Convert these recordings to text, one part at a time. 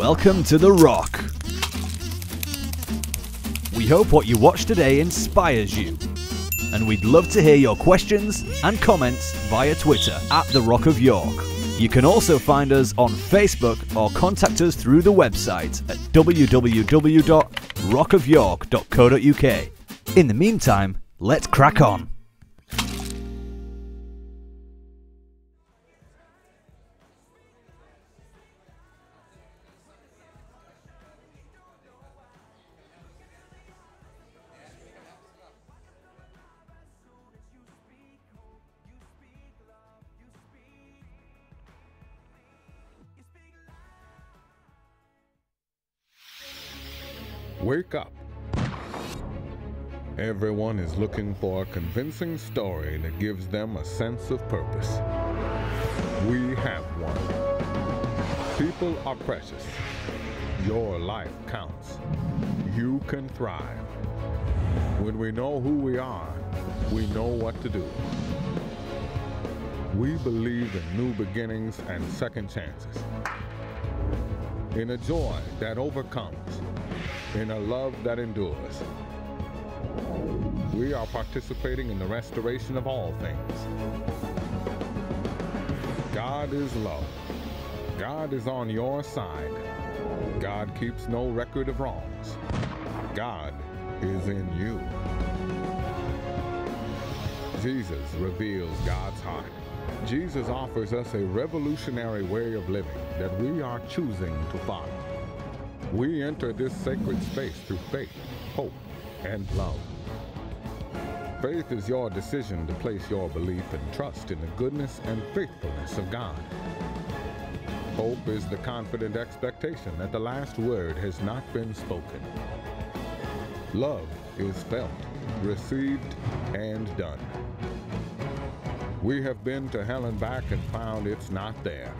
Welcome to The Rock. We hope what you watched today inspires you, and we'd love to hear your questions and comments via Twitter at The Rock of York. You can also find us on Facebook or contact us through the website at www.rockofyork.co.uk. In the meantime, let's crack on. Wake up. Everyone is looking for a convincing story that gives them a sense of purpose. We have one. People are precious. Your life counts. You can thrive. When we know who we are, we know what to do. We believe in new beginnings and second chances. In a joy that overcomes. In a love that endures. We are participating in the restoration of all things. God is love. God is on your side. God keeps no record of wrongs. God is in you. Jesus reveals God's heart. Jesus offers us a revolutionary way of living that we are choosing to follow. We enter this sacred space through faith, hope, and love. Faith is your decision to place your belief and trust in the goodness and faithfulness of God. Hope is the confident expectation that the last word has not been spoken. Love is felt, received, and done. We have been to hell and back and found it's not there,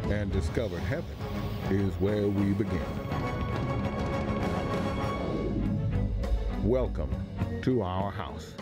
and discovered heaven is where we begin. Welcome to our house.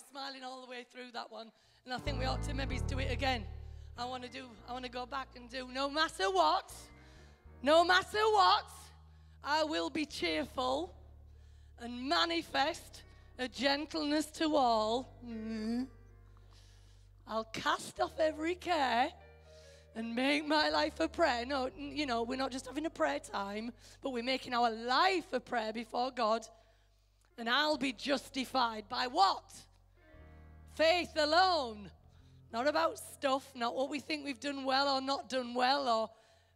smiling all the way through that one. And I think we ought to maybe do it again. I want to go back and do no matter what, I will be cheerful and manifest a gentleness to all. I'll cast off every care and make my life a prayer. No, we're not just having a prayer time, but we're making our life a prayer before God. And I'll be justified by what? Faith alone. Not about stuff, not what we think we've done well or not done well,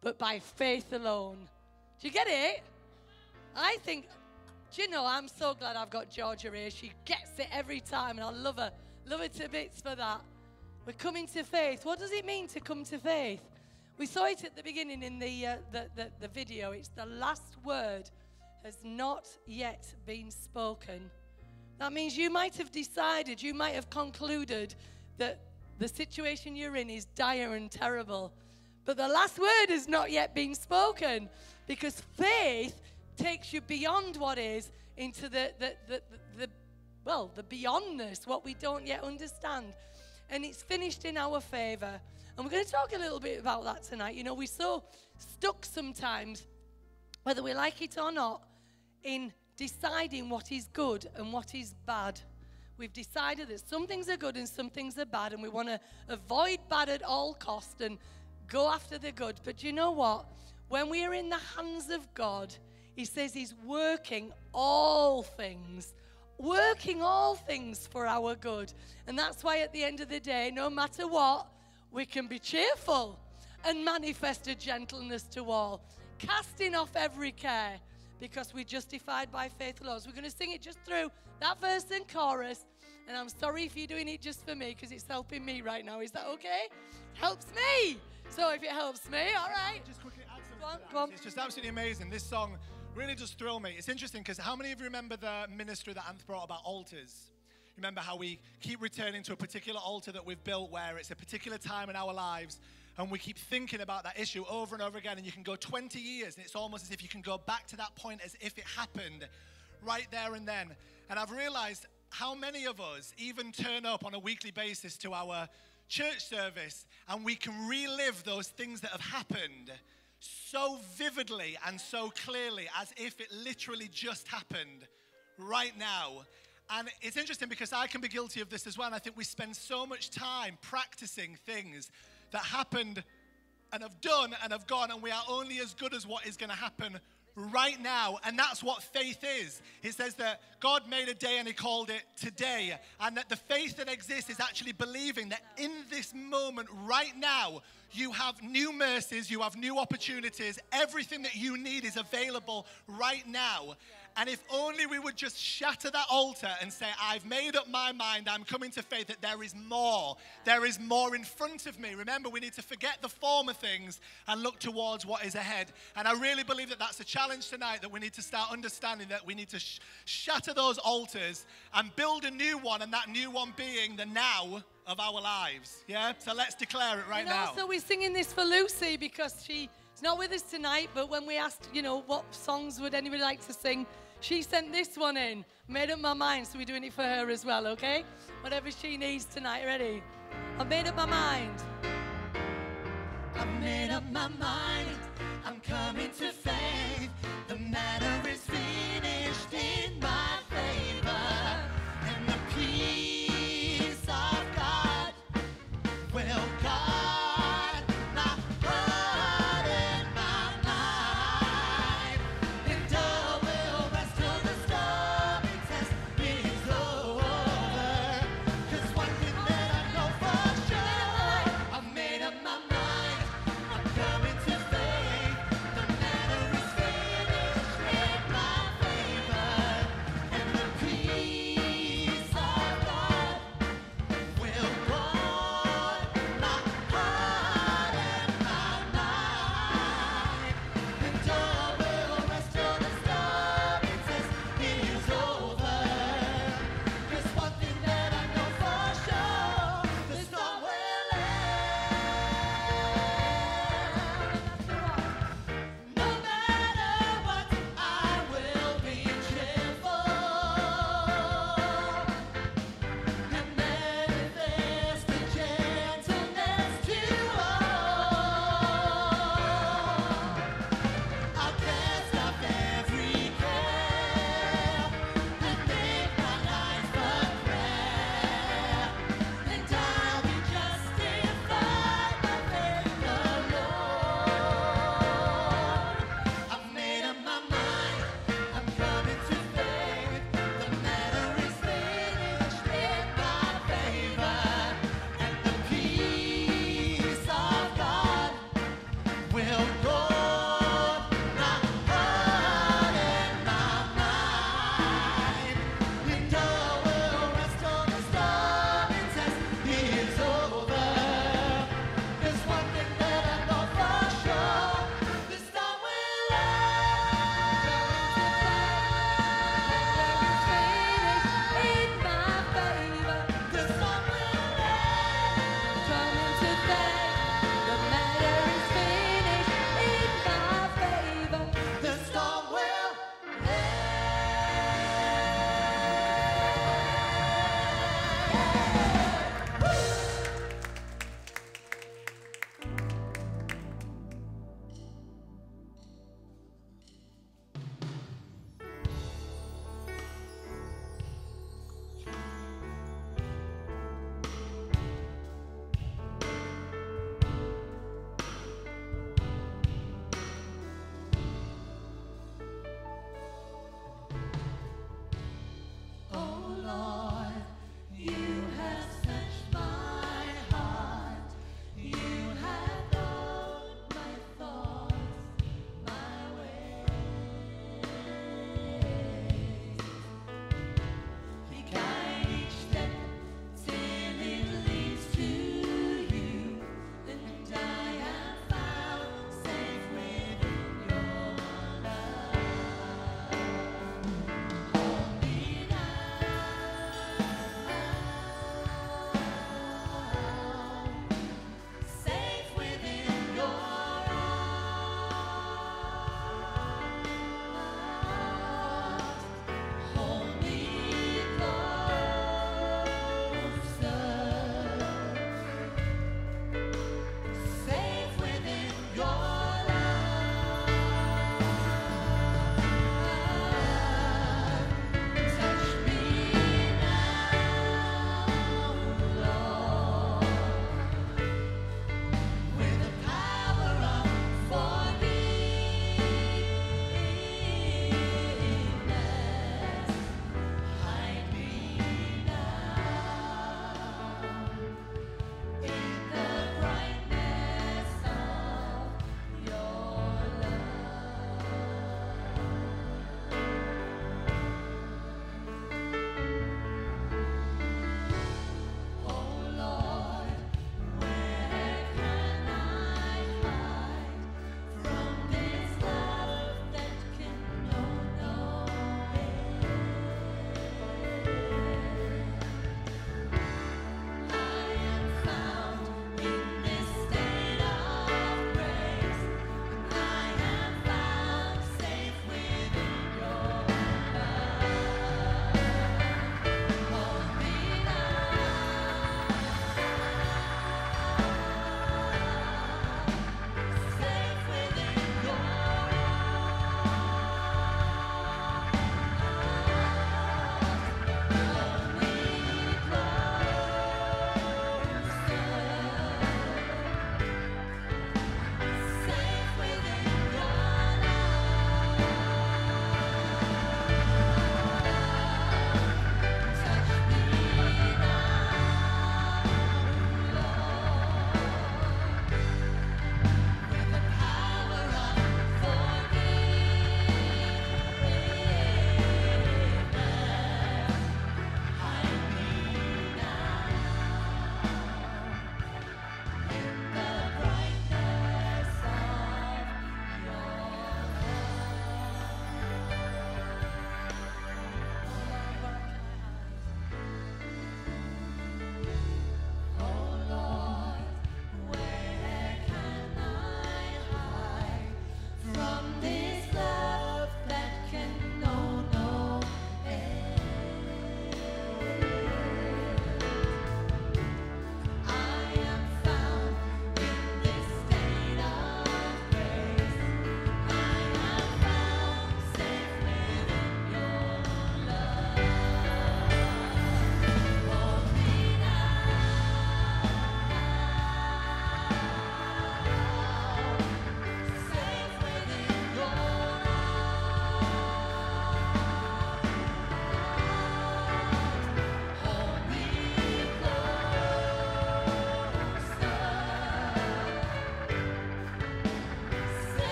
but by faith alone. Do you get it? I think, I'm so glad I've got Georgia here. She gets it every time, and I love her. Love her to bits for that. We're coming to faith. What does it mean to come to faith? We saw it at the beginning in the video. It's the last word has not yet been spoken. That means you might have decided, you might have concluded that the situation you're in is dire and terrible. But the last word has not yet been spoken, because faith takes you beyond what is into the beyondness, what we don't yet understand. And it's finished in our favor. And we're going to talk a little bit about that tonight. We're so stuck sometimes, whether we like it or not, in deciding what is good and what is bad. We've decided that some things are good and some things are bad, and we want to avoid bad at all cost and go after the good. But you know what? When we are in the hands of God, He says He's working all things for our good. And that's why at the end of the day, no matter what, we can be cheerful and manifest a gentleness to all, casting off every care, because we're justified by faith alone. So we're going to sing it just through that verse and chorus. And I'm sorry if you're doing it just for me, because it's helping me right now. Is that okay? Helps me. So if it helps me, all right. Just quickly add something to that. It's just absolutely amazing. This song really does thrill me. It's interesting because how many of you remember the ministry that Anth brought about altars? Remember how we keep returning to a particular altar that we've built where it's a particular time in our lives, and we keep thinking about that issue over and over again, and you can go 20 years and it's almost as if you can go back to that point as if it happened right there and then. And I've realized how many of us even turn up on a weekly basis to our church service and we can relive those things that have happened so vividly and so clearly as if it literally just happened right now. And it's interesting because I can be guilty of this as well. And I think we spend so much time practicing things that happened and have done and have gone, and we are only as good as what is going to happen right now. And that's what faith is. It says that God made a day and He called it today, and that the faith that exists is actually believing that in this moment right now you have new mercies, you have new opportunities, everything that you need is available right now. And if only we would just shatter that altar and say, I've made up my mind, I'm coming to faith, that there is more. There is more in front of me. Remember, we need to forget the former things and look towards what is ahead. And I really believe that that's a challenge tonight, that we need to start understanding that we need to shatter those altars and build a new one, and that new one being the now of our lives. Yeah? So let's declare it right now. So we're singing this for Lucy because she's not with us tonight, but when we asked, what songs would anybody like to sing, she sent this one in. Made up my mind, so we're doing it for her as well, okay? Whatever she needs tonight. Ready? I've made up my mind. I've made up my mind. I'm coming to faith. The matter is finished in my favor. And the peace of God will guard my heart and my life. And all will rest till the stormy test is over. 'Cause one thing that I know for sure, I've made up my mind. I'm coming to faith. The matter is finished in my favor.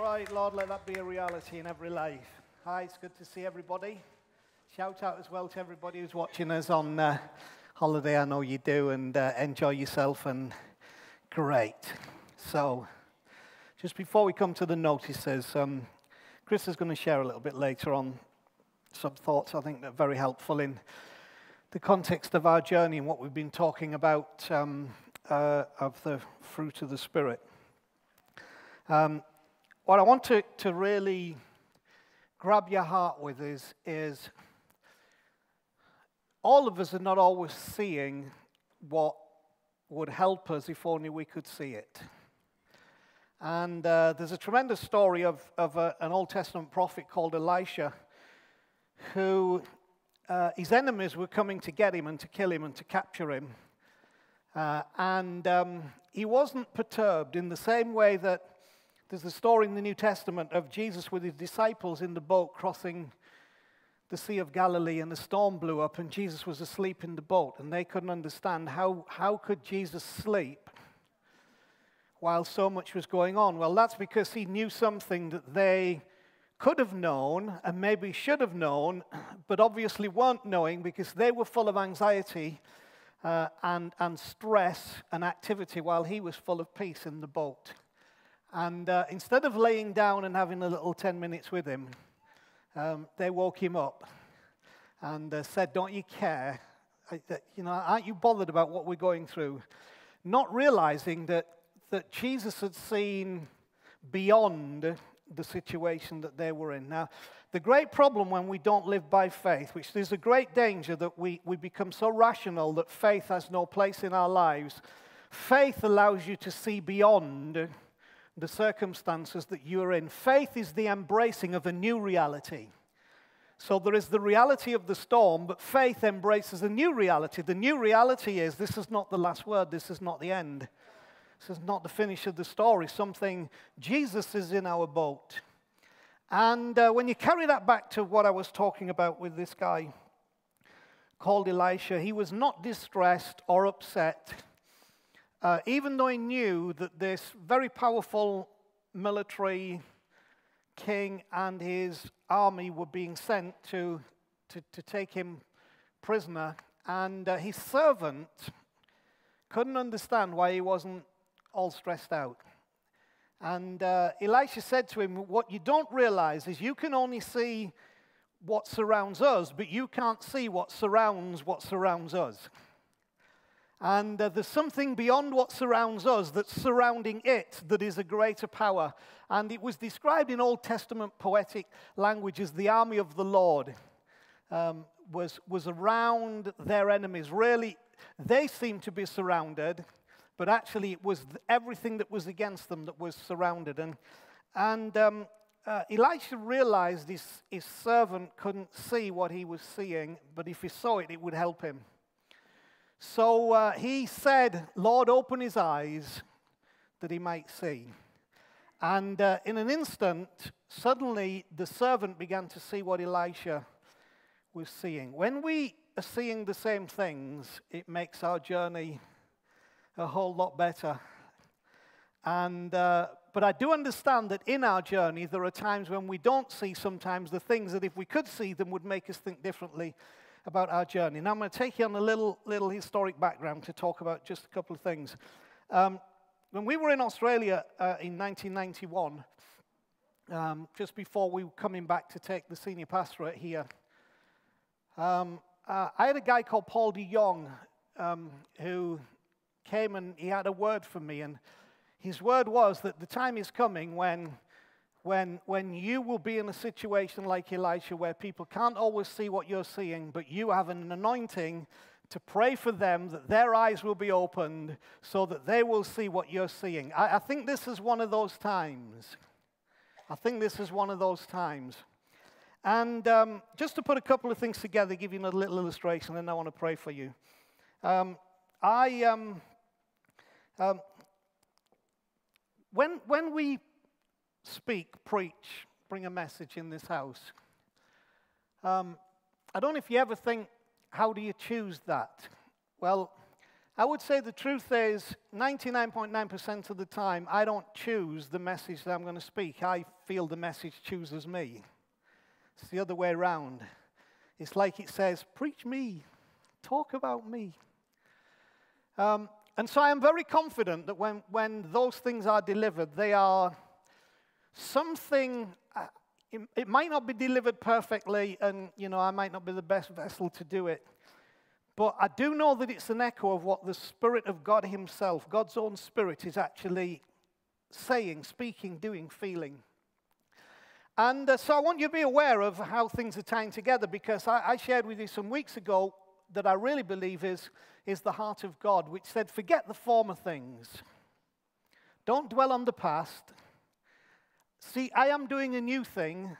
right, Lord, let that be a reality in every life. Hi, it's good to see everybody. Shout out as well to everybody who's watching us on holiday. I know you do, and enjoy yourself, and great. So, just before we come to the notices, Chris is going to share a little bit later on some thoughts I think that are very helpful in the context of our journey and what we've been talking about of the fruit of the Spirit. What I want to really grab your heart with is all of us are not always seeing what would help us if only we could see it. And there's a tremendous story of an Old Testament prophet called Elisha, who his enemies were coming to get him and to kill him and to capture him. And he wasn't perturbed in the same way that there's a story in the New Testament of Jesus with his disciples in the boat crossing the Sea of Galilee, and the storm blew up and Jesus was asleep in the boat, and they couldn't understand how could Jesus sleep while so much was going on. Well, that's because he knew something that they could have known and maybe should have known, but obviously weren't knowing because they were full of anxiety and stress and activity while he was full of peace in the boat. And instead of laying down and having a little 10 minutes with him, they woke him up and said, "Don't you care? Aren't you bothered about what we're going through?" Not realizing that Jesus had seen beyond the situation that they were in. Now, the great problem when we don't live by faith, which there's a great danger that we become so rational that faith has no place in our lives. Faith allows you to see beyond the circumstances that you're in. Faith is the embracing of a new reality. So there is the reality of the storm, but faith embraces a new reality. The new reality is this is not the last word, this is not the end. This is not the finish of the story. Jesus is in our boat. And when you carry that back to what I was talking about with this guy called Elisha, he was not distressed or upset. Even though he knew that this very powerful military king and his army were being sent to take him prisoner, and his servant couldn't understand why he wasn't all stressed out. And Elisha said to him, "What you don't realize is you can only see what surrounds us, but you can't see what surrounds us. And there's something beyond what surrounds us that's surrounding it that is a greater power." And it was described in Old Testament poetic language as the army of the Lord was around their enemies. Really, they seemed to be surrounded, but actually it was everything that was against them that was surrounded. And Elisha realized his servant couldn't see what he was seeing, but if he saw it, it would help him. So he said, "Lord, open his eyes that he might see." And in an instant, suddenly the servant began to see what Elisha was seeing. When we are seeing the same things, it makes our journey a whole lot better. And but I do understand that in our journey, there are times when we don't see sometimes the things that if we could see them would make us think differently about our journey. Now I'm going to take you on a little historic background to talk about just a couple of things. When we were in Australia in 1991, just before we were coming back to take the senior pastorate here, I had a guy called Paul de Jong who came and he had a word for me, and his word was that the time is coming when you will be in a situation like Elisha where people can't always see what you're seeing, but you have an anointing to pray for them that their eyes will be opened so that they will see what you're seeing. I think this is one of those times. And just to put a couple of things together, give you a little illustration, and I want to pray for you. When we speak, preach, bring a message in this house, I don't know if you ever think, how do you choose that? Well, I would say the truth is 99.9% of the time, I don't choose the message that I'm going to speak. I feel the message chooses me. It's the other way around. It's like it says, preach me, talk about me. And so I am very confident that when those things are delivered, they are something, it might not be delivered perfectly, and I might not be the best vessel to do it. But I do know that it's an echo of what the Spirit of God himself, God's own Spirit, is actually saying, speaking, doing, feeling. And so I want you to be aware of how things are tying together, because I shared with you some weeks ago that I really believe is the heart of God, which said, forget the former things. Don't dwell on the past. See, I am doing a new thing.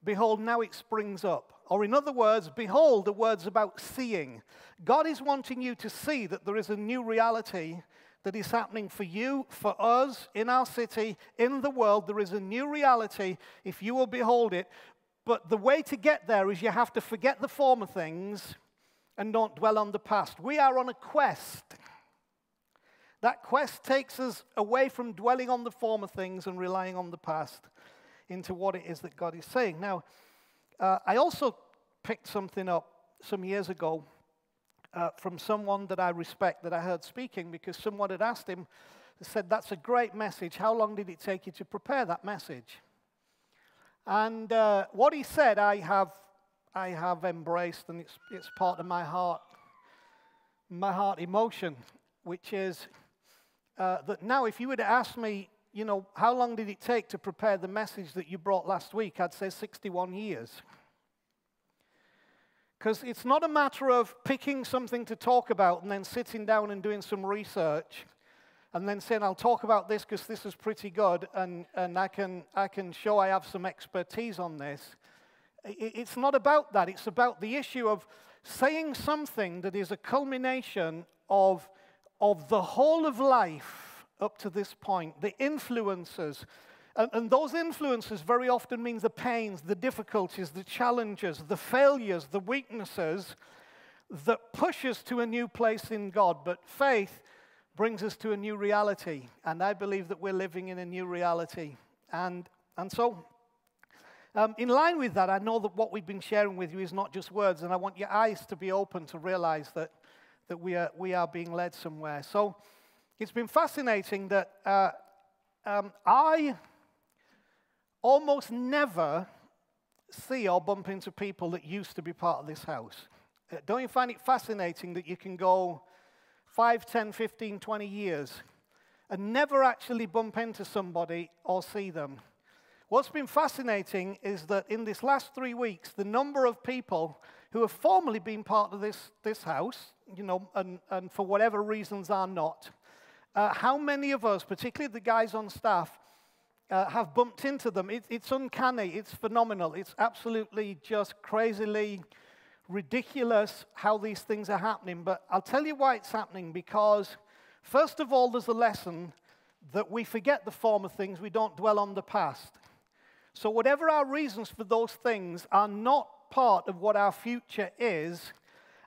Behold, now it springs up. Or in other words, behold, the word's about seeing. God is wanting you to see that there is a new reality that is happening for you, for us, in our city, in the world. There is a new reality if you will behold it. But the way to get there is you have to forget the former things and don't dwell on the past. We are on a quest. That quest takes us away from dwelling on the former things and relying on the past into what it is that God is saying. Now, I also picked something up some years ago from someone that I respect that I heard speaking, because someone had asked him, said, that's a great message. How long did it take you to prepare that message? And what he said, I have embraced, and it's part of my heart emotion, which is that now if you were to ask me, how long did it take to prepare the message that you brought last week, I'd say 61 years. Because it's not a matter of picking something to talk about and then sitting down and doing some research and then saying, I'll talk about this because this is pretty good and I can show I have some expertise on this. It's not about that. It's about the issue of saying something that is a culmination of the whole of life up to this point, the influences. And those influences very often mean the pains, the difficulties, the challenges, the failures, the weaknesses that push us to a new place in God. But faith brings us to a new reality. And I believe that we're living in a new reality. And so, in line with that, I know that what we've been sharing with you is not just words. And I want your eyes to be open to realize that we are being led somewhere. So, it's been fascinating that I almost never see or bump into people that used to be part of this house. Don't you find it fascinating that you can go 5, 10, 15, 20 years and never actually bump into somebody or see them? What's been fascinating is that in this last 3 weeks, the number of people who have formerly been part of this house, and for whatever reasons are not, how many of us, particularly the guys on staff, have bumped into them. It's uncanny. It's phenomenal. It's absolutely just crazily ridiculous how these things are happening. But I'll tell you why it's happening, because first of all, there's a lesson that we forget the former things. We don't dwell on the past. So whatever our reasons for those things are not part of what our future is,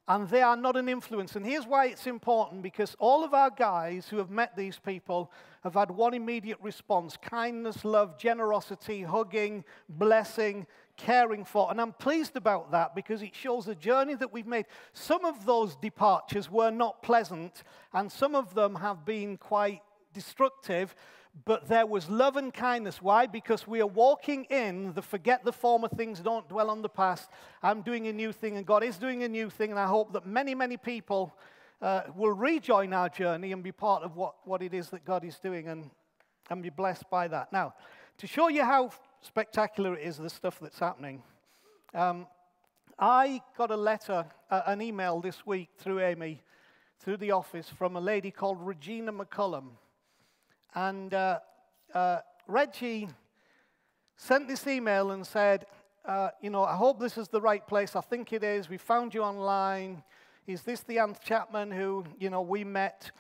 and they are not an influence. And here's why it's important, because all of our guys who have met these people have had one immediate response: kindness, love, generosity, hugging, blessing, caring for. And I'm pleased about that, because it shows the journey that we've made. Some of those departures were not pleasant, and some of them have been quite destructive, but there was love and kindness. Why? Because we are walking in the forget the former things, don't dwell on the past. I'm doing a new thing, and God is doing a new thing, and I hope that many, many people will rejoin our journey and be part of what it is that God is doing and be blessed by that. Now, to show you how spectacular it is, the stuff that's happening, I got a letter, an email this week through Amy, through the office, from a lady called Regina McCullum. And Reggie sent this email and said, I hope this is the right place. I think it is. We found you online. Is this the Anth Chapman who, we met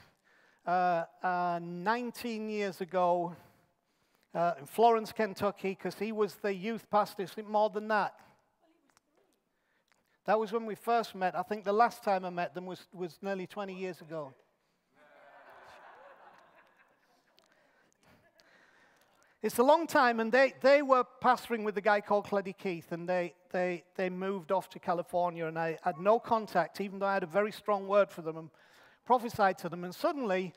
19 years ago in Florence, Kentucky, because he was the youth pastor? Is it more than that? That was when we first met. I think the last time I met them was nearly 20 years ago. It's a long time, and they were pastoring with a guy called Cleddy Keith, and they moved off to California, and I had no contact, even though I had a very strong word for them and prophesied to them. And suddenly,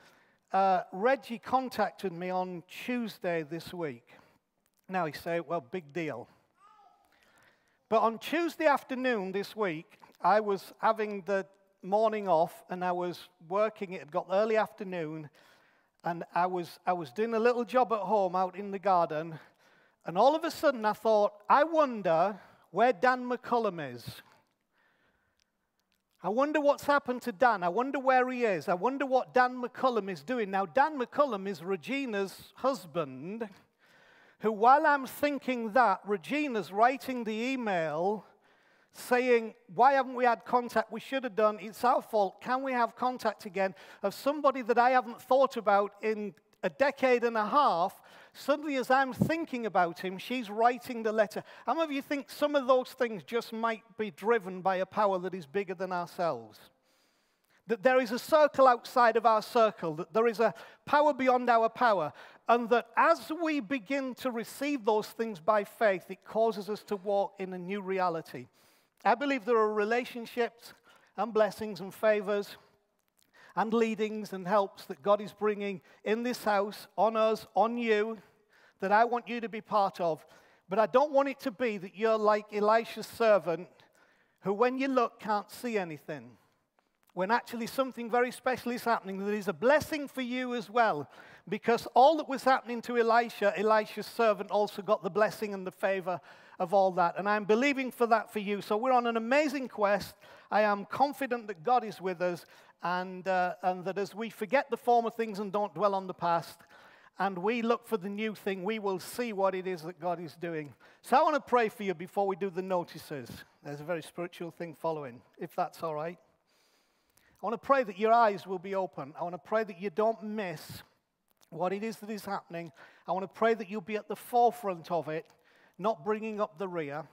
Reggie contacted me on Tuesday this week. Now you say, well, big deal. But on Tuesday afternoon this week, I was having the morning off, and I was working. It had got early afternoon, and I was doing a little job at home out in the garden, and all of a sudden I thought, I wonder where Dan McCullum is. I wonder what's happened to Dan. I wonder where he is. I wonder what Dan McCullum is doing. Now, Dan McCullum is Regina's husband, who, while I'm thinking that, Regina's writing the email saying, why haven't we had contact? We should have done. It's our fault. Can we have contact again of somebody that I haven't thought about in a decade and a half? Suddenly, as I'm thinking about him, she's writing the letter. How many of you think some of those things just might be driven by a power that is bigger than ourselves? That there is a circle outside of our circle, that there is a power beyond our power, and that as we begin to receive those things by faith, it causes us to walk in a new reality. I believe there are relationships and blessings and favors and leadings and helps that God is bringing in this house, on us, on you, that I want you to be part of. But I don't want it to be that you're like Elisha's servant, who when you look can't see anything, when actually something very special is happening that is a blessing for you as well. Because all that was happening to Elisha, Elisha's servant also got the blessing and the favor of all that. And I'm believing for that for you. So we're on an amazing quest. I am confident that God is with us, and that as we forget the former things and don't dwell on the past, and we look for the new thing, we will see what it is that God is doing. So I want to pray for you before we do the notices. There's a very spiritual thing following, if that's all right. I want to pray that your eyes will be open. I want to pray that you don't miss what it is that is happening. I want to pray that you'll be at the forefront of it, not bringing up the rear.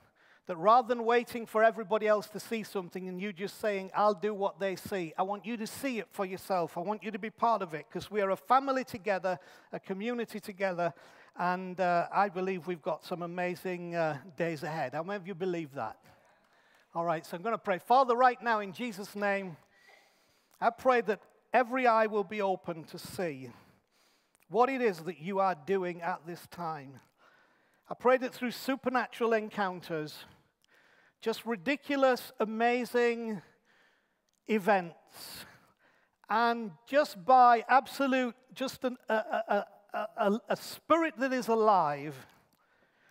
That rather than waiting for everybody else to see something and you just saying, I'll do what they see, I want you to see it for yourself. I want you to be part of it, because we are a family together, a community together, and I believe we've got some amazing days ahead. How many of you believe that? All right, so I'm going to pray. Father, right now in Jesus' name, I pray that every eye will be open to see what it is that you are doing at this time. I pray that through supernatural encounters, just ridiculous, amazing events, and just by absolute, just a spirit that is alive,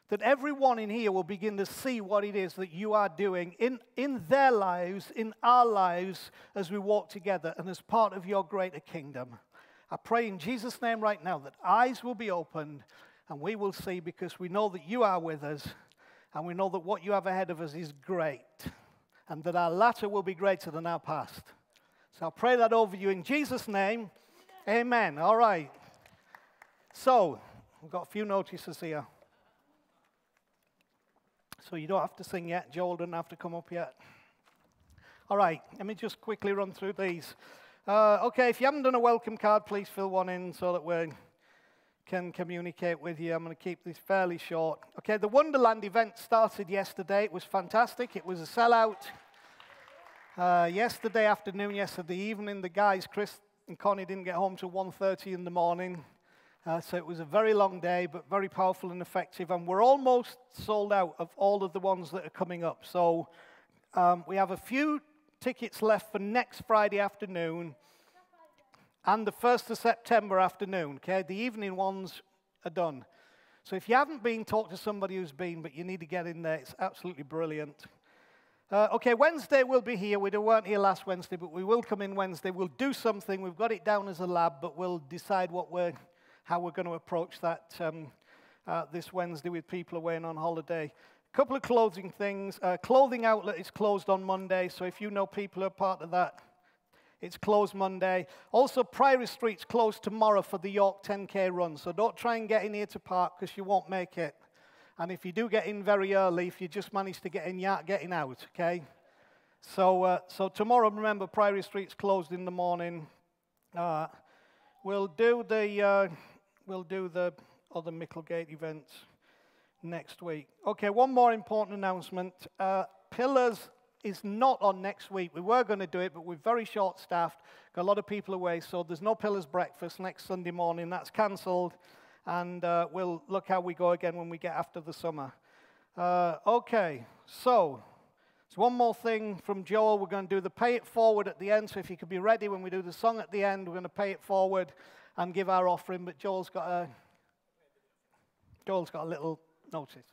that everyone in here will begin to see what it is that you are doing in their lives, in our lives, as we walk together and as part of your greater kingdom. I pray in Jesus' name right now that eyes will be opened and we will see, because we know that you are with us, and we know that what you have ahead of us is great, and that our latter will be greater than our past. So I'll pray that over you in Jesus' name. Amen. All right. So we've got a few notices here. So you don't have to sing yet. Joel doesn't have to come up yet. All right. Let me just quickly run through these. Okay, if you haven't done a welcome card, please fill one in so that we can communicate with you. I'm going to keep this fairly short. Okay, the Wonderland event started yesterday. It was fantastic. It was a sellout. Yesterday afternoon, yesterday evening, the guys, Chris and Connie, didn't get home till 1:30 in the morning. So it was a very long day, but very powerful and effective. And we're almost sold out of all of the ones that are coming up. So we have a few tickets left for next Friday afternoon and the 1st of September afternoon. Okay, the evening ones are done. So if you haven't been, talk to somebody who's been, but you need to get in there. It's absolutely brilliant. Okay, Wednesday we'll be here. We weren't here last Wednesday, but we will come in Wednesday. We'll do something. We've got it down as a lab, but we'll decide how we're going to approach that this Wednesday with people away and on holiday. A couple of clothing things. Clothing outlet is closed on Monday, so if you know people who are part of that, it's closed Monday. Also, Priory Street's closed tomorrow for the York 10K run, so don't try and get in here to park because you won't make it. And if you do get in very early, if you just manage to get in, you aren't getting out, okay? So tomorrow, remember, Priory Street's closed in the morning. We'll do the other Micklegate events next week. Okay, one more important announcement. Pillars is not on next week. We were going to do it, but we're very short-staffed, got a lot of people away, so there's no Pillars breakfast next Sunday morning. That's cancelled, and we'll look how we go again when we get after the summer. Okay, so there's one more thing from Joel. We're going to do the pay it forward at the end, so if you could be ready when we do the song at the end, we're going to pay it forward and give our offering, but Joel's got a little notice.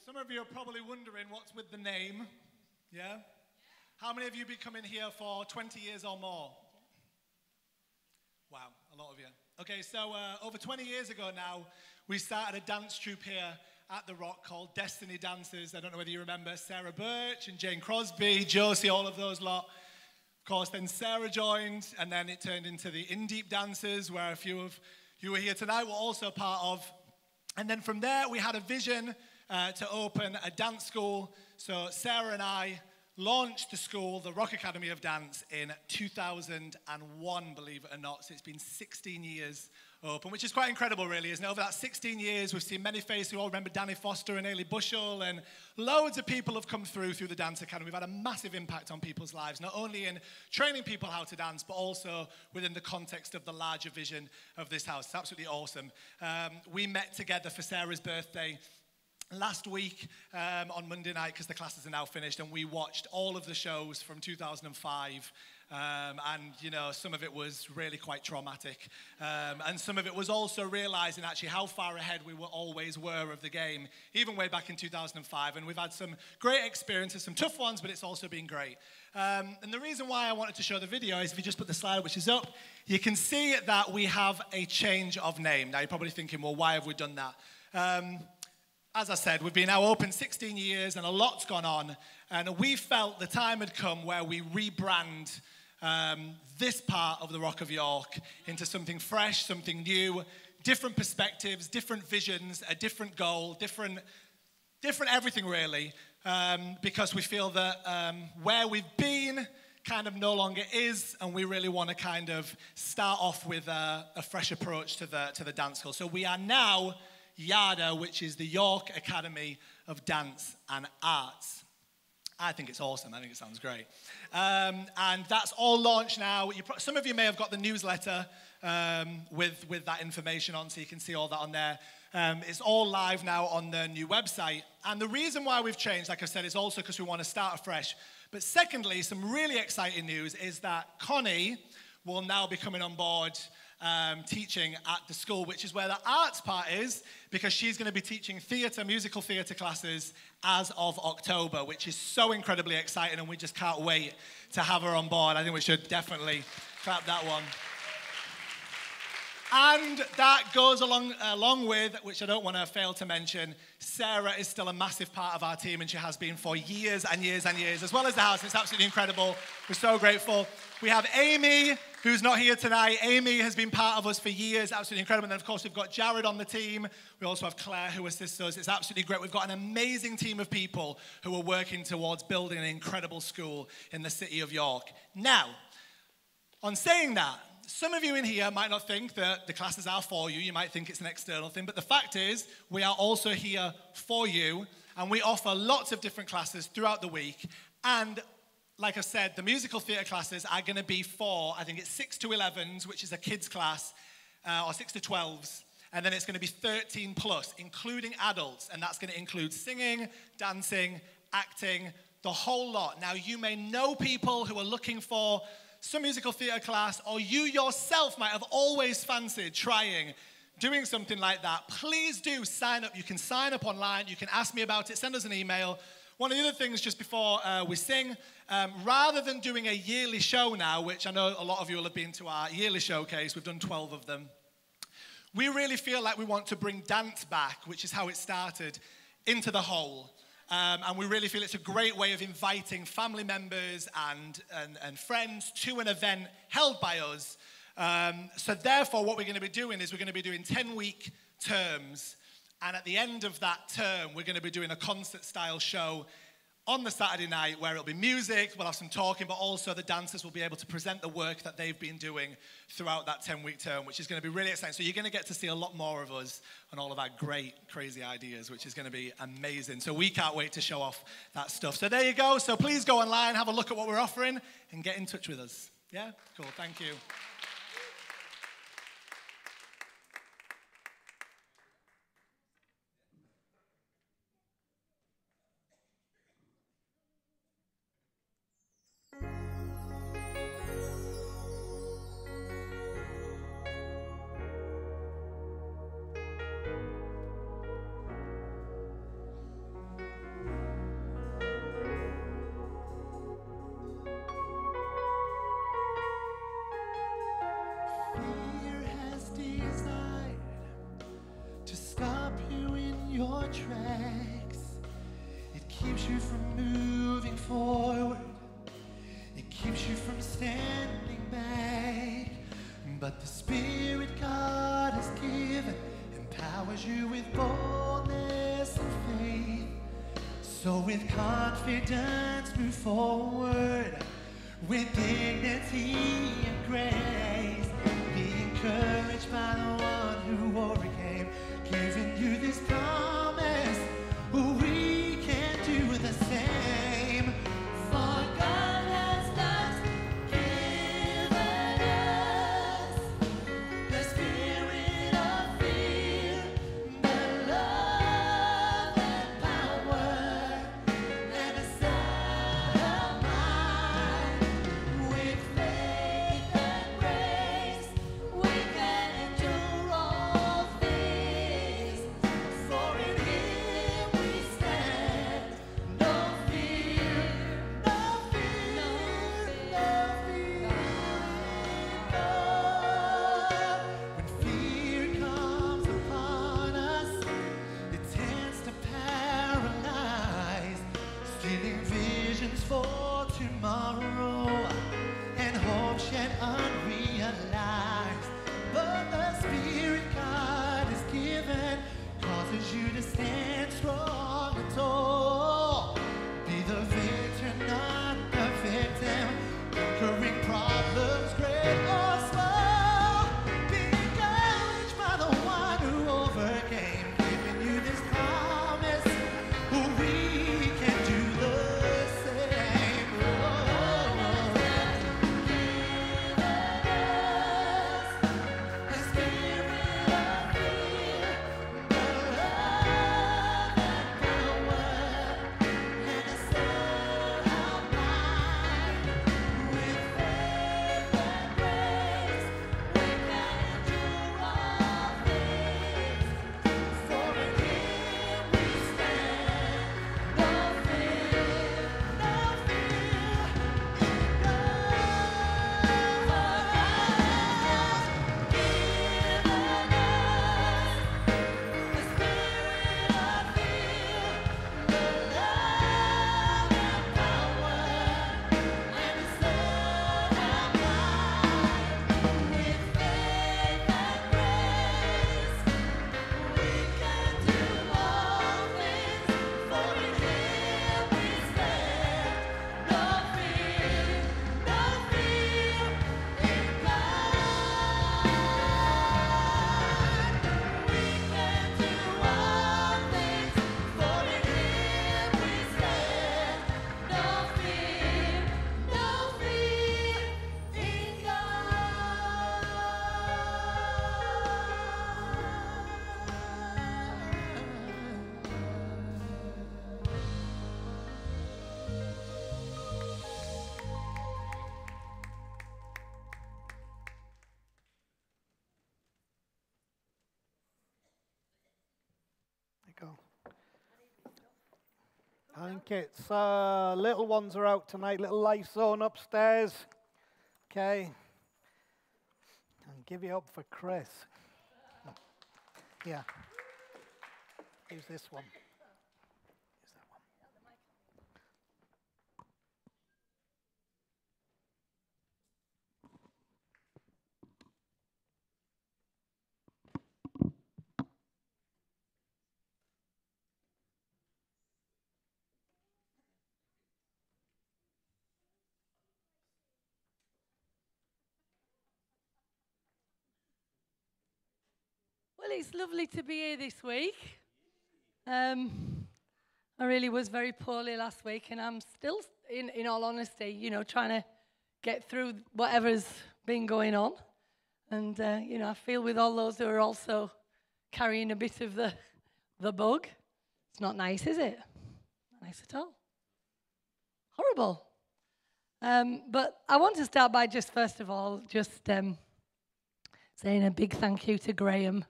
Some of you are probably wondering what's with the name, yeah? How many of you been coming here for 20 years or more? Wow, a lot of you. Okay, so over 20 years ago now, we started a dance troupe here at The Rock called Destiny Dancers. I don't know whether you remember Sarah Birch and Jane Crosby, Josie, all of those lot. Of course, then Sarah joined, and then it turned into the In Deep Dancers, where a few of you who are here tonight were also part of. And then from there, we had a vision to open a dance school. So Sarah and I launched the school, the Rock Academy of Dance, in 2001, believe it or not. So it's been 16 years open, which is quite incredible, really, isn't it? Over that 16 years, we've seen many faces. We all remember Danny Foster and Ailey Bushell, and loads of people have come through the Dance Academy. We've had a massive impact on people's lives, not only in training people how to dance, but also within the context of the larger vision of this house. It's absolutely awesome. We met together for Sarah's birthday last week on Monday night, because the classes are now finished, and we watched all of the shows from 2005. And, you know, some of it was really quite traumatic. And some of it was also realizing actually how far ahead we always were of the game, even way back in 2005. And we've had some great experiences, some tough ones, but it's also been great. And the reason why I wanted to show the video is if you just put the slide, which is up, you can see that we have a change of name. Now, you're probably thinking, well, why have we done that? As I said, we've been now open 16 years and a lot's gone on, and we felt the time had come where we rebrand this part of the Rock of York into something fresh, something new, different perspectives, different visions, a different goal, different everything really, because we feel that where we've been kind of no longer is, and we really want to kind of start off with a fresh approach to the dance school. So we are now YADA, which is the York Academy of Dance and Arts. I think it's awesome. I think it sounds great. And that's all launched now. Some of you may have got the newsletter with that information on, so you can see all that on there. It's all live now on the new website. And the reason why we've changed, like I said, is also because we want to start afresh. But secondly, some really exciting news is that Connie will now be coming on board teaching at the school, which is where the arts part is, because she's going to be teaching theatre, musical theatre classes as of October, which is so incredibly exciting, and we just can't wait to have her on board. I think we should definitely clap that one. And that goes along with, which I don't want to fail to mention, Sarah is still a massive part of our team, and she has been for years and years and years, as well as the house. It's absolutely incredible. We're so grateful. We have Amy, who's not here tonight. Amy has been part of us for years, absolutely incredible. And then, of course, we've got Jared on the team. We also have Claire, who assists us. It's absolutely great. We've got an amazing team of people who are working towards building an incredible school in the city of York. Now, on saying that, some of you in here might not think that the classes are for you. You might think it's an external thing. But the fact is, we are also here for you. And we offer lots of different classes throughout the week. And like I said, the musical theatre classes are going to be for, I think it's 6 to 11s, which is a kids class, or 6 to 12s. And then it's going to be 13 plus, including adults. And that's going to include singing, dancing, acting, the whole lot. Now, you may know people who are looking for some musical theatre class, or you yourself might have always fancied trying doing something like that. Please do sign up. You can sign up online. You can ask me about it. Send us an email. One of the other things just before we sing, rather than doing a yearly show now, which I know a lot of you will have been to our yearly showcase, we've done 12 of them, we really feel like we want to bring dance back, which is how it started, into the whole. And we really feel it's a great way of inviting family members and friends to an event held by us. So therefore, what we're going to be doing is we're going to be doing 10-week terms. And at the end of that term, we're going to be doing a concert-style show on the Saturday night where it'll be music, we'll have some talking, but also the dancers will be able to present the work that they've been doing throughout that 10-week term, which is going to be really exciting. So you're going to get to see a lot more of us and all of our great, crazy ideas, which is going to be amazing. So we can't wait to show off that stuff. So there you go. So please go online, have a look at what we're offering, and get in touch with us. Yeah? Cool. Thank you. Fear has desired to stop you in your tracks. It keeps you from moving forward. It keeps you from standing back. But the Spirit God has given empowers you with boldness and faith. So with confidence move forward, with dignity and grace. Be encouraged by the one who overcame, giving you this promise. We can do the same. For God has not given us the spirit of fear, but love and power and a sound mind. With faith and grace, we can endure all things. For in I think it's little ones are out tonight, little Life Zone upstairs. Okay. And give you up for Chris. Yeah. Use this one. Use that one. Well, it's lovely to be here this week. I really was very poorly last week, and I'm still, in all honesty, trying to get through whatever's been going on. And, I feel with all those who are also carrying a bit of the bug. It's not nice, is it? Not nice at all. Horrible. But I want to start by just, first of all, saying a big thank you to Graham.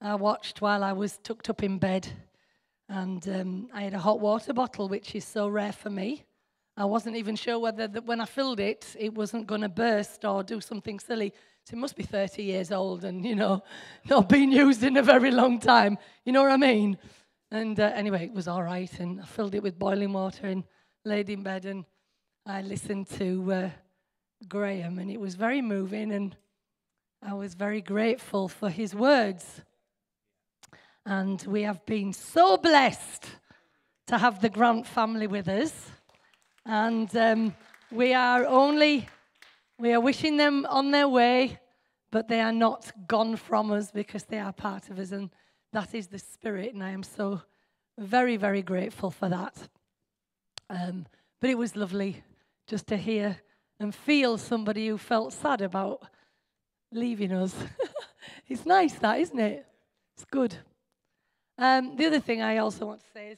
I watched while I was tucked up in bed, and I had a hot water bottle, which is so rare for me. I wasn't even sure whether when I filled it, it wasn't going to burst or do something silly. So it must be 30 years old and, not been used in a very long time. You know what I mean? And anyway, it was all right, and I filled it with boiling water and laid in bed, and I listened to Graham, and it was very moving, and I was very grateful for his words. And we have been so blessed to have the Grant family with us. And we are wishing them on their way, but they are not gone from us because they are part of us. And that is the spirit. And I am so very, very grateful for that. But it was lovely just to hear and feel somebody who felt sad about leaving us. It's nice that, isn't it? It's good. The other thing I also want to say is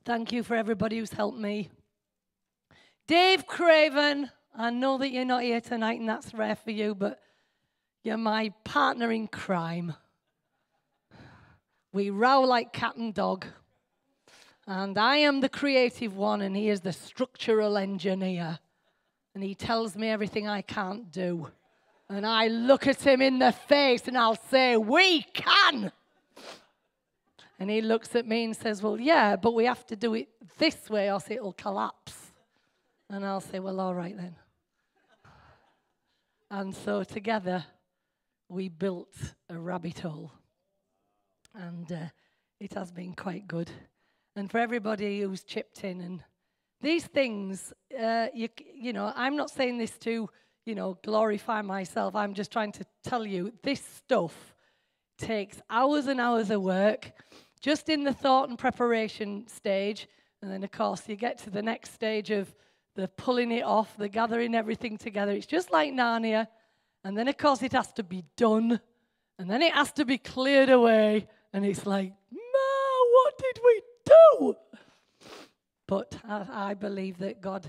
thank you for everybody who's helped me. Dave Craven, I know that you're not here tonight, and that's rare for you, but you're my partner in crime. We row like cat and dog. And I am the creative one, and he is the structural engineer. And he tells me everything I can't do. And I look at him in the face and I'll say, we can. And he looks at me and says, well, yeah, but we have to do it this way or else it'll collapse. And I'll say, well, all right then. And so together we built a rabbit hole. And it has been quite good. And for everybody who's chipped in, and these things, I'm not saying this to glorify myself. I'm just trying to tell you this stuff takes hours and hours of work just in the thought and preparation stage. And then, of course, you get to the next stage of the pulling it off, the gathering everything together. It's just like Narnia. And then, of course, it has to be done. And then it has to be cleared away. And it's like, no, what did we do? But I believe that God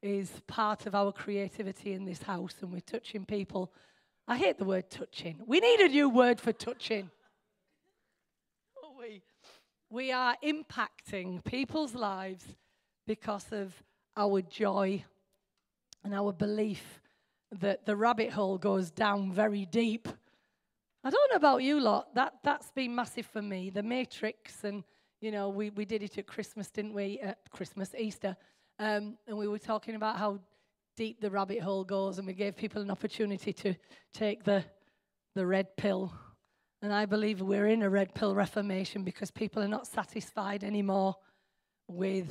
is part of our creativity in this house, and we're touching people. I hate the word touching. We need a new word for touching. We are impacting people's lives because of our joy and our belief that the rabbit hole goes down very deep. I don't know about you lot. That's been massive for me. The Matrix, and we did it at Christmas, didn't we? At Easter. And we were talking about how deep the rabbit hole goes, and we gave people an opportunity to take the red pill. And I believe we're in a red pill reformation because people are not satisfied anymore with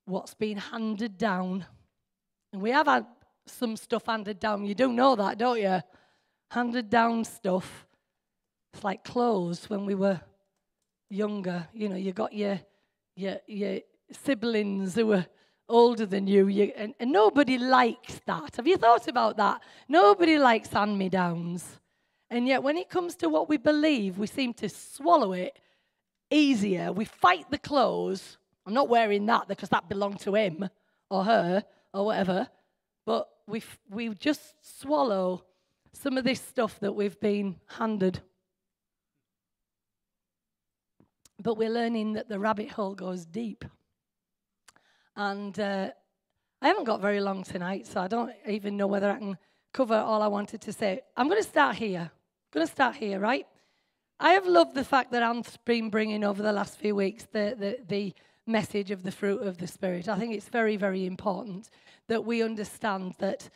what's been handed down. And we have had some stuff handed down. You do know that, don't you? Handed down stuff. It's like clothes when we were younger. You got your siblings who were older than you, and nobody likes that. Have you thought about that? Nobody likes hand-me-downs. And yet when it comes to what we believe, we seem to swallow it easier. We fight the clothes. I'm not wearing that because that belonged to him or her or whatever. But we just swallow some of this stuff that we've been handed. but we're learning that the rabbit hole goes deep. And I haven't got very long tonight, so I don't even know whether I can cover all I wanted to say. I'm going to start here. Right? I have loved the fact that Anth's been bringing over the last few weeks the message of the fruit of the Spirit. I think it's very, very important that we understand that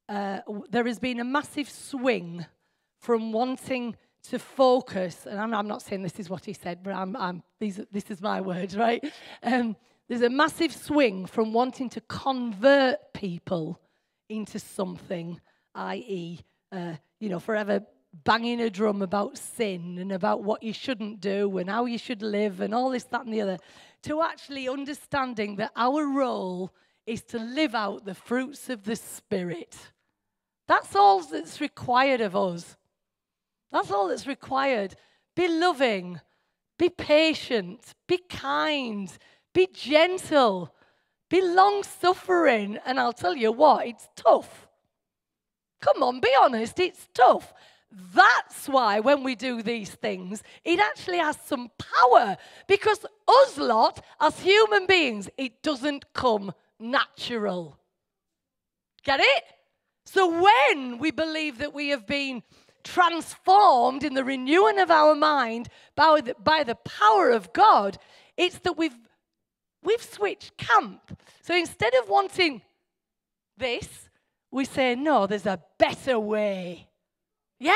there has been a massive swing from wanting to focus, and I'm not saying this is what he said, but this is my words, right? There's a massive swing from wanting to convert people into something, i.e., forever banging a drum about sin and about what you shouldn't do and how you should live and all this, that, and the other, to actually understanding that our role is to live out the fruits of the Spirit. That's all that's required of us. That's all that's required. Be loving, be patient, be kind, be gentle, be long-suffering. And I'll tell you what, it's tough. Come on, be honest, it's tough. That's why when we do these things, it actually has some power. Because us lot, as human beings, it doesn't come natural. Get it? So when we believe that we have been transformed in the renewing of our mind by the power of God, it's that we've switched camp. So instead of wanting this, we say, no, there's a better way. Yeah?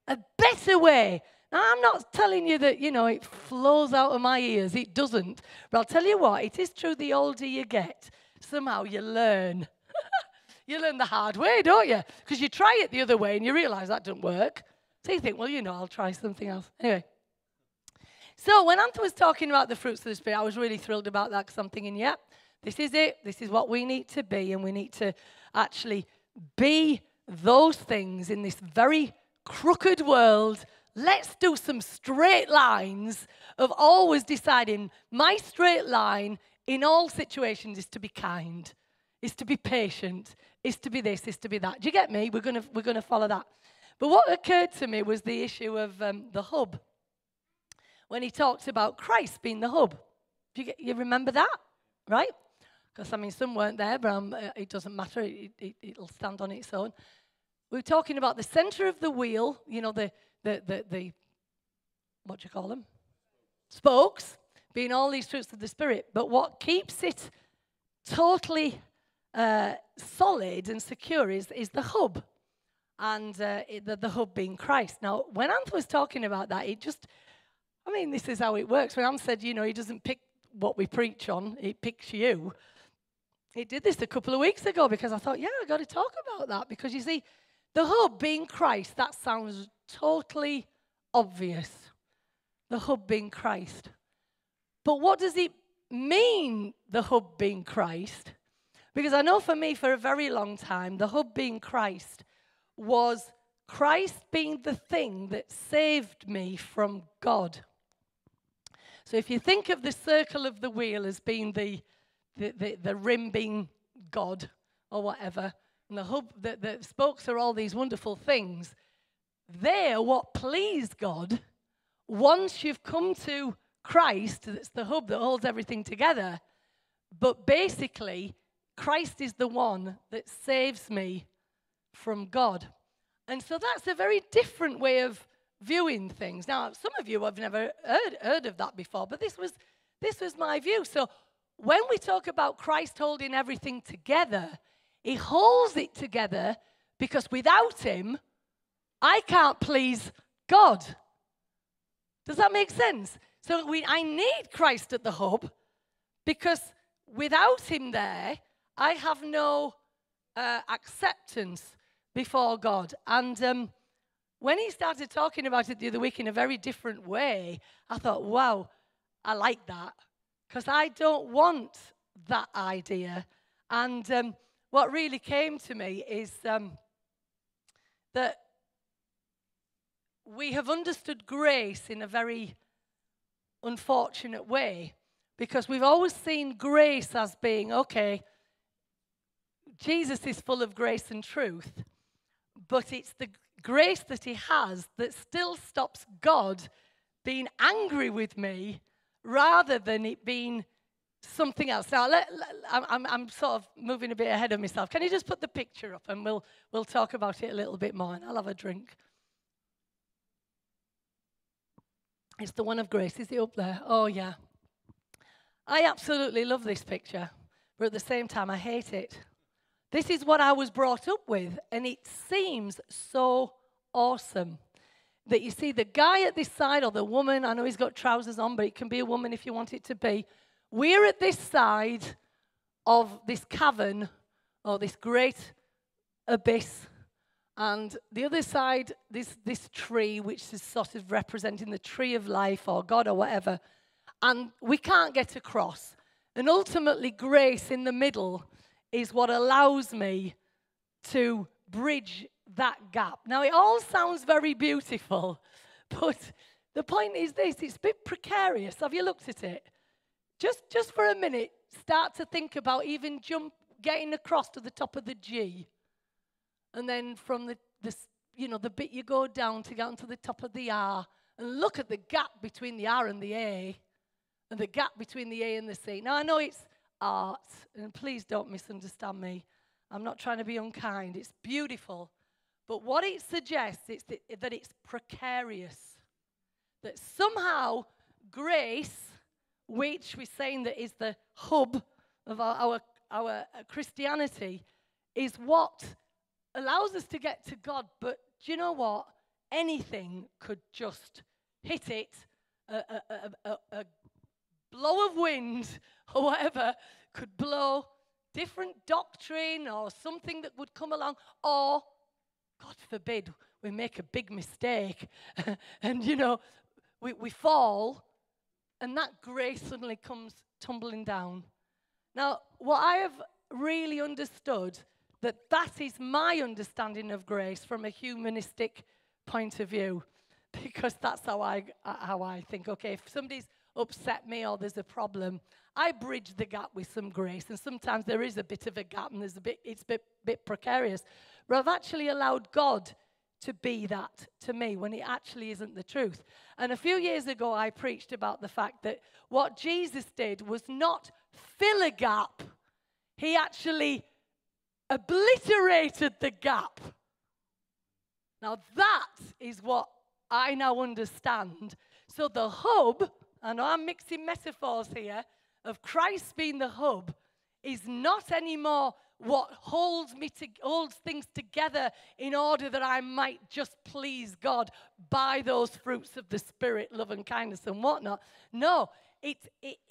A better way. Now, I'm not telling you that, it flows out of my ears. It doesn't. But I'll tell you what, it is true the older you get, somehow you learn. You learn the hard way, don't you? Because you try it the other way and you realize that doesn't work. So you think, well, I'll try something else. Anyway. So when Anthony was talking about the fruits of the Spirit, I was really thrilled about that because I'm thinking, yeah, this is it. This is what we need to be. And we need to actually be those things in this very crooked world. Let's do some straight lines of always deciding my straight line in all situations is to be kind, is to be patient, is to be this, is to be that. Do you get me? We're gonna follow that. But what occurred to me was the issue of the hub. When he talked about Christ being the hub. You remember that? Right? Because, some weren't there, but it doesn't matter. It'll stand on its own. We were talking about the center of the wheel, the what do you call them? Spokes, being all these fruits of the Spirit. But what keeps it totally solid and secure is the hub. And the hub being Christ. Now, when Anth was talking about that, this is how it works. When Anth said, he doesn't pick what we preach on, he picks you. He did this a couple of weeks ago because I thought, yeah, I've got to talk about that. Because you see, the hub being Christ, that sounds totally obvious. The hub being Christ. But what does it mean, the hub being Christ? Because I know for me, for a very long time, the hub being Christ was Christ being the thing that saved me from God. So if you think of the circle of the wheel as being the rim being God or whatever, and the hub, the spokes are all these wonderful things, they're what please God. Once you've come to Christ, that's the hub that holds everything together, but basically, Christ is the one that saves me from God. And so that's a very different way of viewing things. Now, some of you have never heard of that before, but this was my view. So when we talk about Christ holding everything together, he holds it together because without him, I can't please God. Does that make sense? So I need Christ at the hub because without him there, I have no acceptance before God. And when he started talking about it the other week in a very different way, I thought, wow, I like that. Because I don't want that idea. And what really came to me is that we have understood grace in a very unfortunate way. Because we've always seen grace as being, okay, Jesus is full of grace and truth, but it's the grace that he has that still stops God being angry with me rather than it being something else. Now, I'm sort of moving a bit ahead of myself. Can you just put the picture up and we'll talk about it a little bit more and I'll have a drink. It's the one of grace. Is it up there? Oh, yeah. I absolutely love this picture, but at the same time, I hate it. This is what I was brought up with, and it seems so awesome that you see the guy at this side or the woman. I know he's got trousers on, but it can be a woman if you want it to be. We're at this side of this cavern or this great abyss. And the other side, this tree, which is sort of representing the tree of life or God or whatever. And we can't get across. And ultimately, grace in the middle is what allows me to bridge that gap. Now, it all sounds very beautiful, but the point is this, it's a bit precarious. Have you looked at it? Just for a minute, start to think about even getting across to the top of the G. And then from the bit you go down to get onto the top of the R, and look at the gap between the R and the A, and the gap between the A and the C. Now, I know it's art, and please don't misunderstand me. I'm not trying to be unkind. It's beautiful. But what it suggests is that it's precarious. That somehow grace, which we're saying that is the hub of our Christianity, is what allows us to get to God. But do you know what? Anything could just hit it. A blow of wind or whatever could blow different doctrine or something that would come along, or God forbid we make a big mistake and we fall and that grace suddenly comes tumbling down. Now, what I have really understood, that is my understanding of grace from a humanistic point of view, because that's how I think. Okay, if somebody's upset me or there's a problem, I bridge the gap with some grace, and sometimes there is a bit of a gap and it's a bit precarious. But I've actually allowed God to be that to me when it actually isn't the truth. And a few years ago, I preached about the fact that what Jesus did was not fill a gap. He actually obliterated the gap. Now that is what I now understand. So the hub, I know I'm mixing metaphors here, of Christ being the hub is not anymore what holds things together in order that I might just please God by those fruits of the Spirit, love and kindness and whatnot. No, He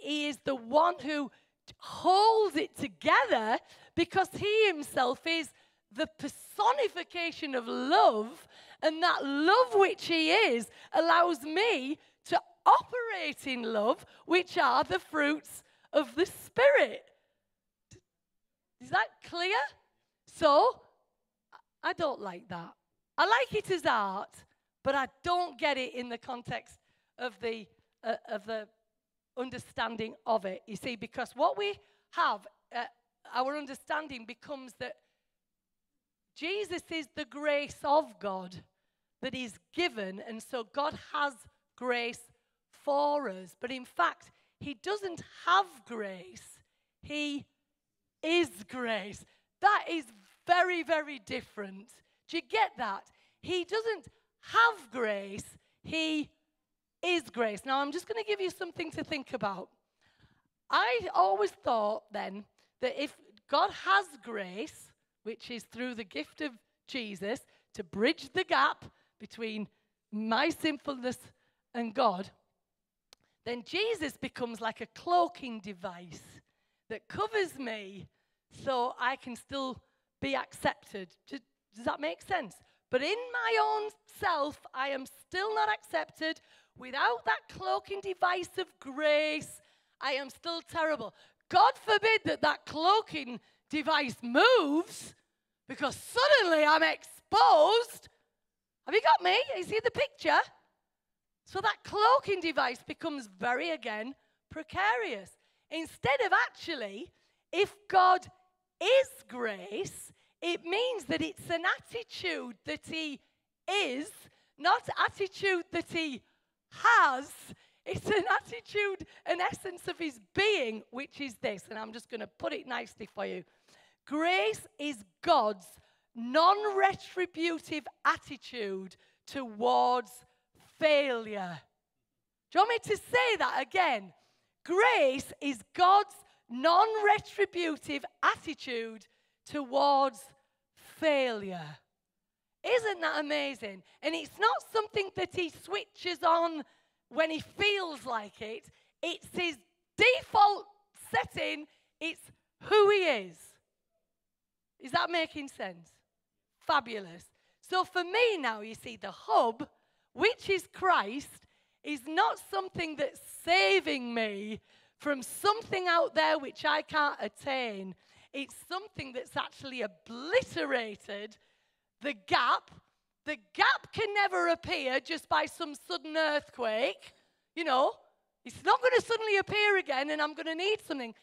is the one who holds it together, because He Himself is the personification of love, and that love which He is allows me to operate in love, which are the fruits of the Spirit. Is that clear? So, I don't like that. I like it as art, but I don't get it in the context of the understanding of it. You see, because what we have, our understanding becomes that Jesus is the grace of God that is given, and so God has grace for us. But in fact, He doesn't have grace. He is grace. That is very, very different. Do you get that? He doesn't have grace. He is grace. Now, I'm just going to give you something to think about. I always thought then that if God has grace, which is through the gift of Jesus to bridge the gap between my sinfulness and God, then Jesus becomes like a cloaking device that covers me so I can still be accepted. Does that make sense? But in my own self, I am still not accepted. Without that cloaking device of grace, I am still terrible. God forbid that cloaking device moves, because suddenly I'm exposed. Have you got me? You see the picture? So that cloaking device becomes very, again, precarious. Instead of actually, if God is grace, it means that it's an attitude that He is, not attitude that He it's an attitude, an essence of his being, which is this, and I'm just going to put it nicely for you. Grace is God's non-retributive attitude towards failure. Do you want me to say that again? Grace is God's non-retributive attitude towards failure. Isn't that amazing? And it's not something that he switches on when he feels like it. It's his default setting. It's who he is. Is that making sense? Fabulous. So for me now, you see, the hub, which is Christ, is not something that's saving me from something out there which I can't attain. It's something that's actually obliterated the gap. The gap can never appear just by some sudden earthquake. You know, it's not going to suddenly appear again and I'm going to need something.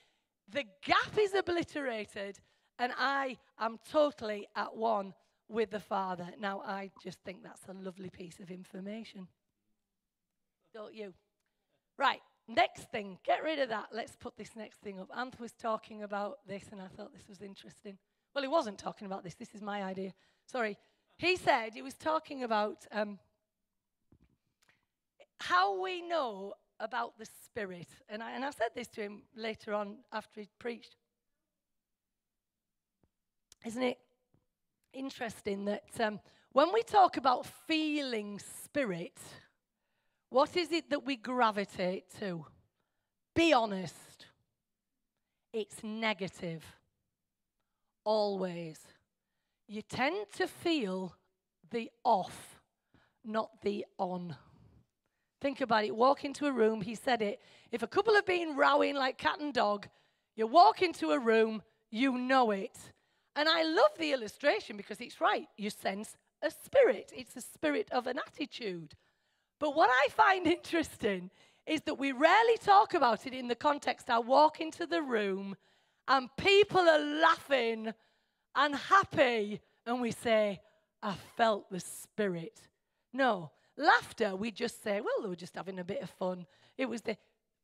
The gap is obliterated and I am totally at one with the Father. Now, I just think that's a lovely piece of information. Don't you? Right, next thing. Get rid of that. Let's put this next thing up. Anth was talking about this, and I thought this was interesting. Well, he wasn't talking about this. This is my idea. Sorry. He said he was talking about how we know about the Spirit. And I said this to him later on after he'd preached. Isn't it interesting that when we talk about feeling Spirit, what is it that we gravitate to? Be honest. It's negative. Always. You tend to feel the off, not the on. Think about it. Walk into a room, he said it. If a couple have been rowing like cat and dog, you walk into a room, you know it. And I love the illustration because it's right. You sense a spirit. It's a spirit of an attitude. But what I find interesting is that we rarely talk about it in the context. I walk into the room and people are laughing and happy, and we say, I felt the Spirit. No, laughter, we just say, well, they were just having a bit of fun.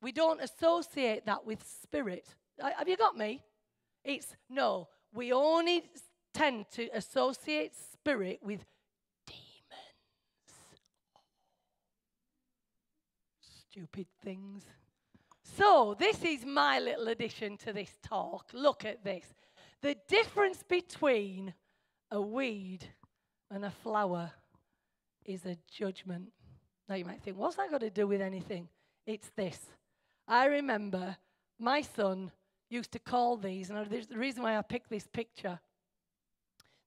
We don't associate that with Spirit. Have you got me? No, we only tend to associate Spirit with demons. Stupid things. So, this is my little addition to this talk. Look at this. The difference between a weed and a flower is a judgment. Now you might think, what's that got to do with anything? It's this. I remember my son used to call these, and there's the reason why I picked this picture.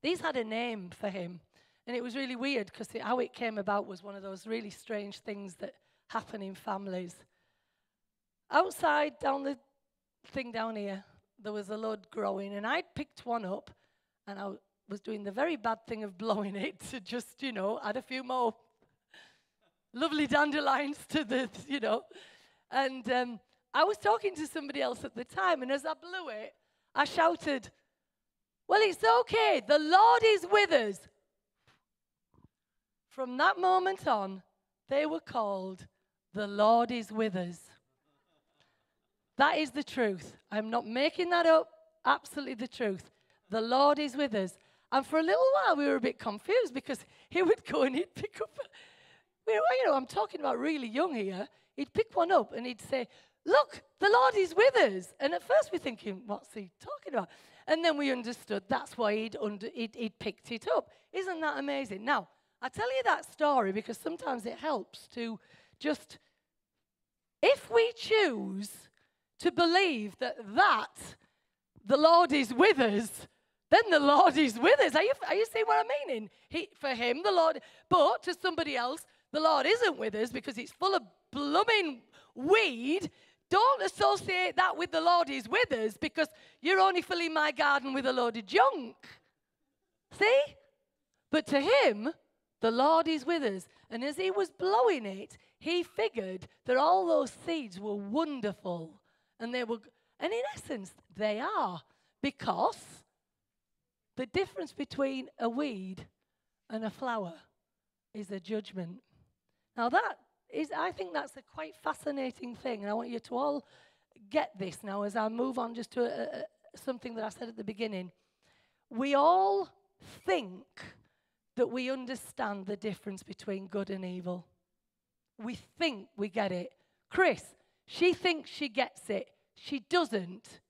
These had a name for him, and it was really weird because how it came about was one of those really strange things that happen in families. Outside, down the thing down here, there was a load growing, and I'd picked one up, and I was doing the very bad thing of blowing it to just, add a few more lovely dandelions to the, And I was talking to somebody else at the time, and as I blew it, I shouted, well, it's okay. The Lord is with us. From that moment on, they were called The Lord is with us. That is the truth. I'm not making that up. Absolutely the truth. The Lord is with us. And for a little while, we were a bit confused because he would go and he'd pick up, I'm talking about really young here. He'd pick one up and he'd say, look, the Lord is with us. And at first we're thinking, what's he talking about? And then we understood that's why he'd picked it up. Isn't that amazing? Now, I tell you that story because sometimes it helps to just, if we choose to believe that the Lord is with us, then the Lord is with us. Are you seeing what I mean? For him, the Lord, but to somebody else, the Lord isn't with us because it's full of blooming weed. Don't associate that with the Lord is with us because you're only filling my garden with a load of junk. See? But to him, the Lord is with us. And as he was blowing it, he figured that all those seeds were wonderful. And in essence, they are, because the difference between a weed and a flower is a judgment. Now that I think that's a quite fascinating thing, and I want you to all get this now as I move on just to something that I said at the beginning. We all think that we understand the difference between good and evil. We think we get it. Chris, she thinks she gets it. She doesn't.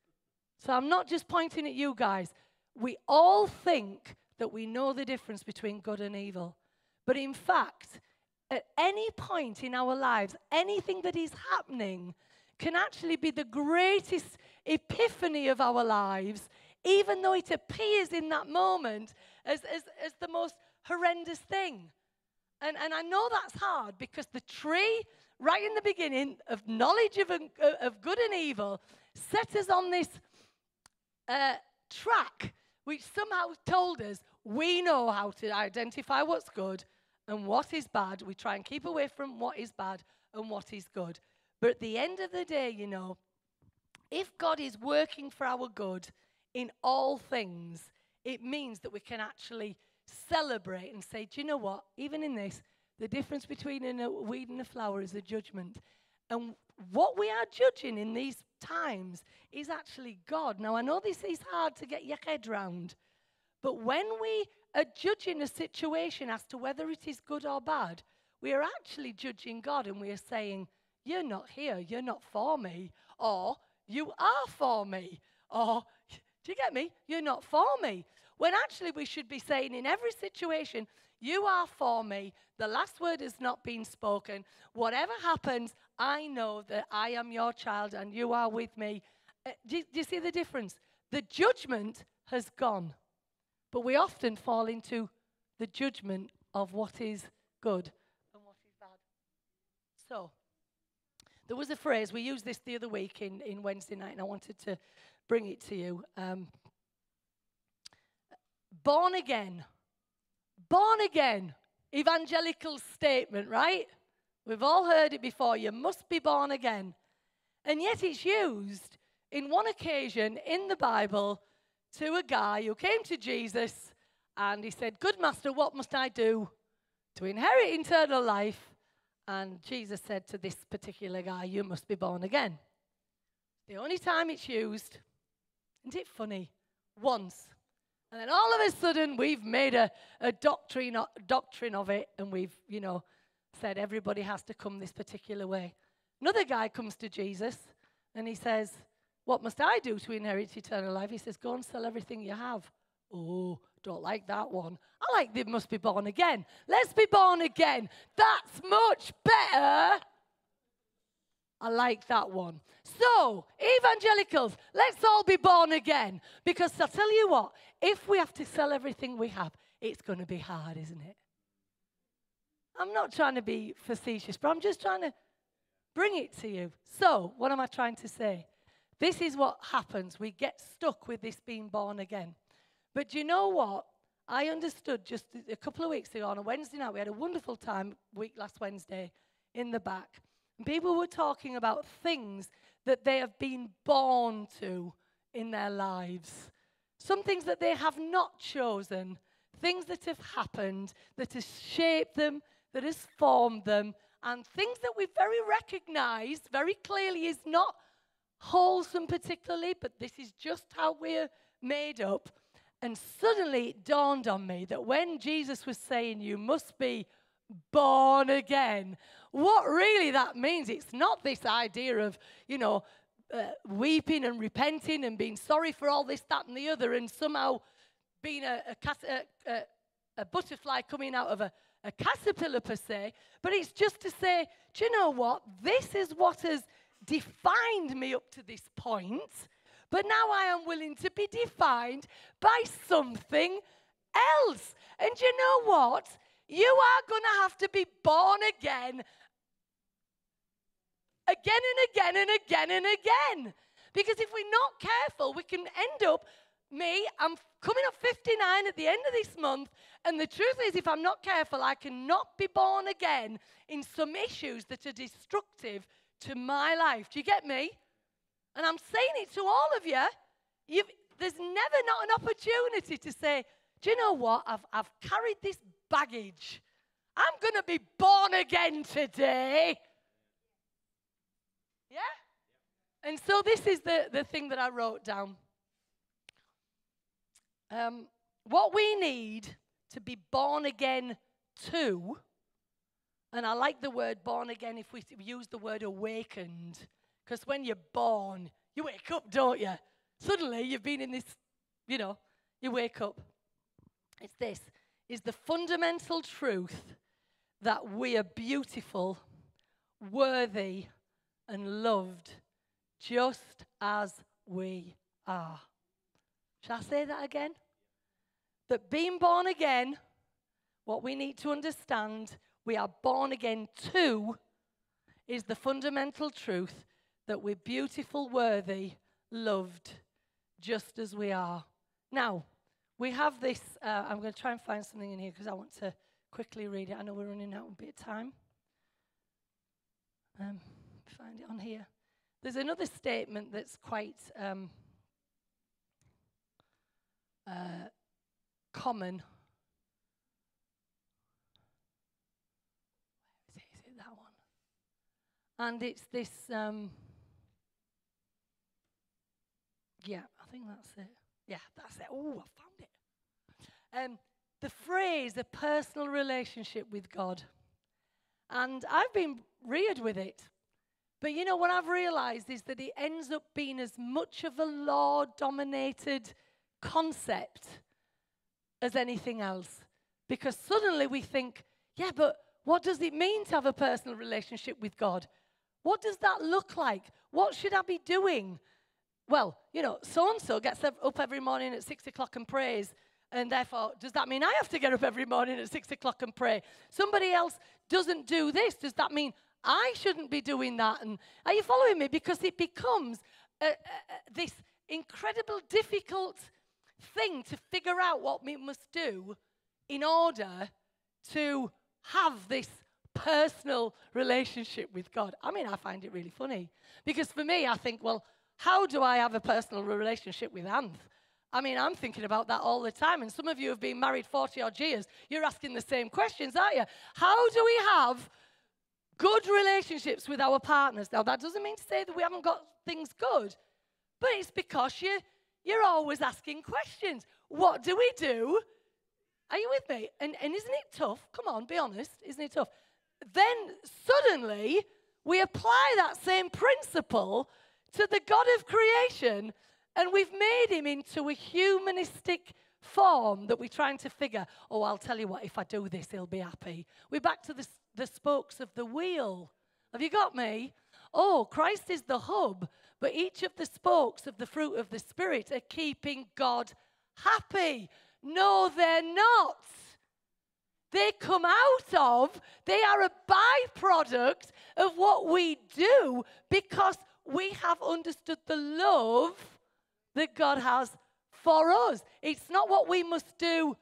So I'm not just pointing at you guys. We all think that we know the difference between good and evil. But in fact, at any point in our lives, anything that is happening can actually be the greatest epiphany of our lives, even though it appears in that moment as the most horrendous thing. And I know that's hard because the tree, right in the beginning, of knowledge of good and evil, set us on this track, which somehow told us we know how to identify what's good and what is bad. We try and keep away from what is bad and what is good. But at the end of the day, you know, if God is working for our good in all things, it means that we can actually celebrate and say, do you know what? Even in this, the difference between a weed and a flower is a judgment. And what we are judging in these times is actually God. Now, I know this is hard to get your head round, but when we are judging a situation as to whether it is good or bad, we are actually judging God, and we are saying, you're not here, you're not for me, or you are for me, or, do you get me? You're not for me. When actually we should be saying in every situation, you are for me, the last word has not been spoken, whatever happens, I know that I am your child and you are with me. Do you see the difference? The judgment has gone, but we often fall into the judgment of what is good and what is bad. So, there was a phrase, we used this the other week in Wednesday night, and I wanted to bring it to you. Born again. Born again. Evangelical statement, right? We've all heard it before. You must be born again. And yet it's used in one occasion in the Bible to a guy who came to Jesus and he said, good master, what must I do to inherit eternal life? And Jesus said to this particular guy, you must be born again. The only time it's used, isn't it funny? Once. And then all of a sudden, we've made a doctrine of it, and we've, said everybody has to come this particular way. Another guy comes to Jesus, and he says, what must I do to inherit eternal life? He says, go and sell everything you have. Oh, don't like that one. I like they must be born again. Let's be born again. That's much better. I like that one. So, evangelicals, let's all be born again. Because I'll tell you what, if we have to sell everything we have, it's going to be hard, isn't it? I'm not trying to be facetious, but I'm just trying to bring it to you. So, what am I trying to say? This is what happens. We get stuck with this being born again. But do you know what? I understood just a couple of weeks ago on a Wednesday night, we had a wonderful time last Wednesday in the back. And people were talking about things that they have been born to in their lives. Some things that they have not chosen. Things that have happened, that has shaped them, that has formed them. And things that we very recognize very clearly is not wholesome particularly, but this is just how we're made up. And suddenly it dawned on me that when Jesus was saying you must be born again, what really that means, it's not this idea of, weeping and repenting and being sorry for all this, that, and the other, and somehow being a butterfly coming out of a caterpillar per se, but it's just to say, do you know what? This is what has defined me up to this point, but now I am willing to be defined by something else. And you know what? You are going to have to be born again and again and again and again. Because if we're not careful, we can end up, I'm coming up 59 at the end of this month, and the truth is, if I'm not careful, I cannot be born again in some issues that are destructive to my life. Do you get me? And I'm saying it to all of you. There's never not an opportunity to say, do you know what? I've carried this baggage. I'm going to be born again today. Yeah? And so this is the thing that I wrote down. What we need to be born again to, and I like the word born again if we use the word awakened, because when you're born, you wake up, don't you? Suddenly you've been in this, you wake up. It's this, is the fundamental truth that we are beautiful, worthy, and loved just as we are. Shall I say that again? That being born again, what we need to understand, we are born again to, is the fundamental truth that we're beautiful, worthy, loved, just as we are. Now, we have this, I'm going to try and find something in here because I want to quickly read it. I know we're running out a bit of time. Find it on here. There's another statement that's quite common. Is it that one? And it's this, yeah, I think that's it. Yeah, that's it. Oh, I found it. The phrase, a personal relationship with God. And I've been reared with it. But you know, what I've realized is that it ends up being as much of a law-dominated concept as anything else. Because suddenly we think, yeah, but what does it mean to have a personal relationship with God? What does that look like? What should I be doing? Well, so-and-so gets up every morning at 6 o'clock and prays, and therefore, does that mean I have to get up every morning at 6 o'clock and pray? Somebody else doesn't do this. Does that mean I shouldn't be doing that? And are you following me? Because it becomes this incredible, difficult thing to figure out what we must do in order to have this personal relationship with God. I mean, I find it really funny. Because for me, I think, well, how do I have a personal relationship with Anth? I mean, I'm thinking about that all the time. And some of you have been married 40-odd years. You're asking the same questions, aren't you? How do we have good relationships with our partners? Now, that doesn't mean to say that we haven't got things good. But it's because you're always asking questions. What do we do? Are you with me? And isn't it tough? Come on, be honest. Isn't it tough? Then suddenly we apply that same principle to the God of creation, and we've made him into a humanistic form that we're trying to figure, oh, I'll tell you what, if I do this, he'll be happy. We're back to the spokes of the wheel. Have you got me? Oh, Christ is the hub, but each of the spokes of the fruit of the Spirit are keeping God happy. No, they're not. They come out of, they are a byproduct of what we do because we have understood the love that God has for us. It's not what we must do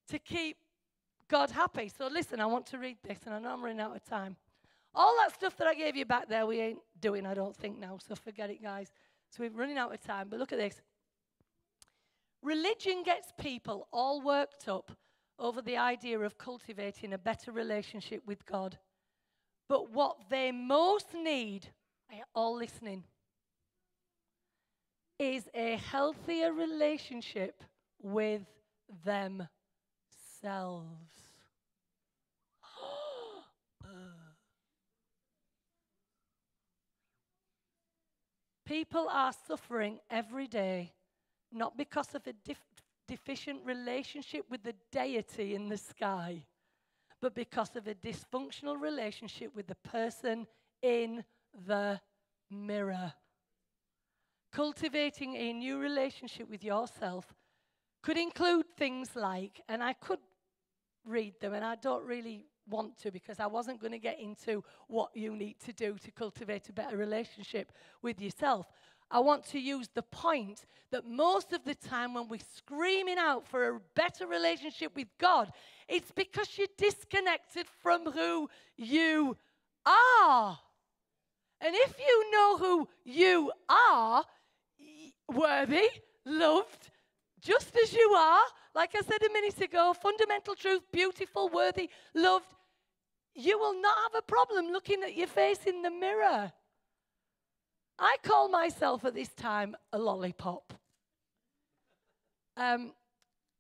to keep God happy. So listen, I want to read this, and I know I'm running out of time. All that stuff that I gave you back there, we ain't doing, I don't think, now, so forget it, guys. So we're running out of time, but look at this. Religion gets people all worked up over the idea of cultivating a better relationship with God. But what they most need, are you all listening, is a healthier relationship with themselves. People are suffering every day, not because of a deficient relationship with the deity in the sky, but because of a dysfunctional relationship with the person in the mirror. Cultivating a new relationship with yourself could include things like, and I could read them, and I don't really want to because I wasn't going to get into what you need to do to cultivate a better relationship with yourself. I want to use the point that most of the time when we're screaming out for a better relationship with God, it's because you're disconnected from who you are. And if you know who you are, worthy, loved, just as you are, like I said a minute ago, fundamental truth, beautiful, worthy, loved, you will not have a problem looking at your face in the mirror. I call myself at this time a lollipop.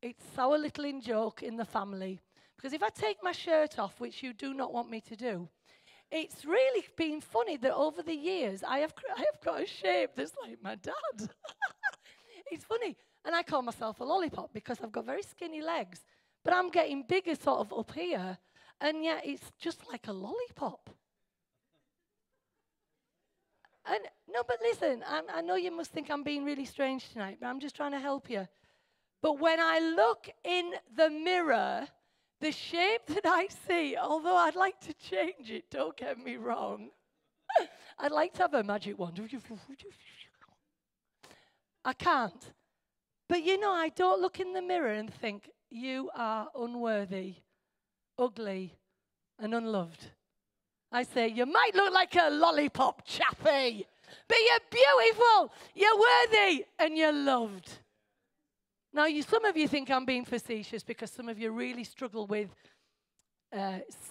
It's our little in-joke in the family. Because if I take my shirt off, which you do not want me to do, it's really been funny that over the years I have got a shape that's like my dad. It's funny. And I call myself a lollipop because I've got very skinny legs. But I'm getting bigger sort of up here. And yet it's just like a lollipop. And no, but listen, I know you must think I'm being really strange tonight, but I'm just trying to help you. But when I look in the mirror, the shape that I see, although I'd like to change it, don't get me wrong. I'd like to have a magic wand. I can't. But you know, I don't look in the mirror and think, you are unworthy, ugly, and unloved. I say, you might look like a lollipop, chappy, but you're beautiful, you're worthy, and you're loved. Now, some of you think I'm being facetious because some of you really struggle with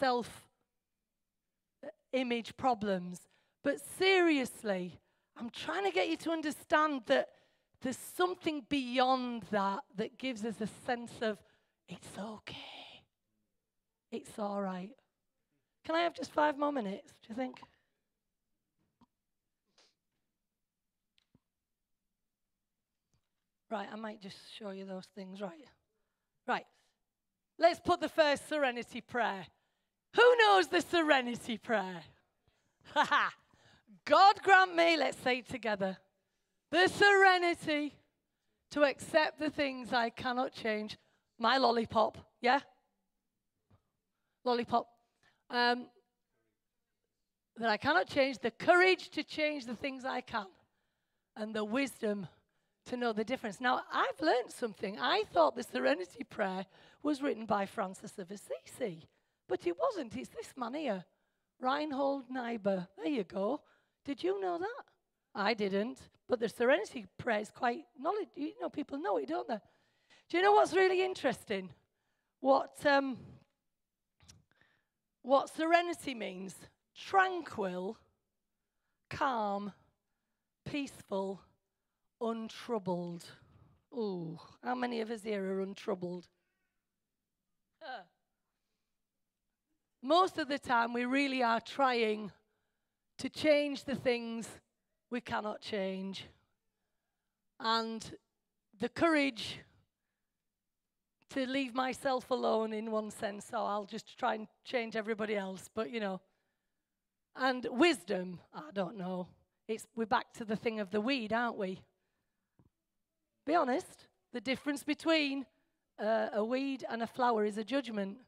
self-image problems. But seriously, I'm trying to get you to understand that there's something beyond that that gives us a sense of, it's okay. It's all right. Can I have just 5 more minutes, do you think? Right, I might just show you those things, right? Right. Let's put the first serenity prayer. Who knows the serenity prayer? God grant me, let's say it together, the serenity to accept the things I cannot change. My lollipop, yeah? Lollipop. That I cannot change, the courage to change the things I can, and the wisdom to know the difference. Now, I've learned something. I thought the Serenity Prayer was written by Francis of Assisi, but it wasn't. It's this man here, Reinhold Niebuhr. There you go. Did you know that? I didn't, but the Serenity Prayer is quite knowledge. You know, people know it, don't they? Do you know what's really interesting? What serenity means? Tranquil, calm, peaceful, untroubled. Ooh, how many of us here are untroubled? Most of the time, we really are trying to change the things we cannot change. And the courage to leave myself alone in one sense, so I'll just try and change everybody else, but you know. And wisdom, I don't know. We're back to the thing of the weed, aren't we? Be honest, the difference between a weed and a flower is a judgment.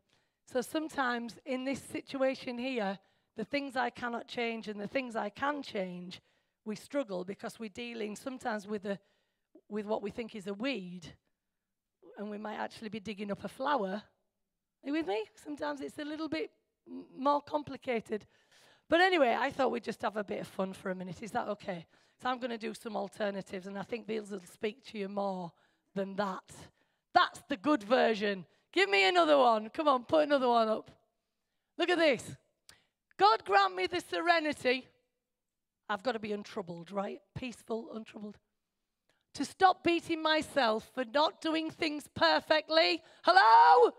So sometimes in this situation here, the things I cannot change and the things I can change, we struggle because we're dealing sometimes with what we think is a weed, and we might actually be digging up a flower. Are you with me? Sometimes it's a little bit more complicated. But anyway, I thought we'd just have a bit of fun for a minute. Is that okay? So I'm going to do some alternatives, and I think these will speak to you more than that. That's the good version. Give me another one. Come on, put another one up. Look at this. God grant me the serenity. I've got to be untroubled, right? Peaceful, untroubled. To stop beating myself for not doing things perfectly. Hello?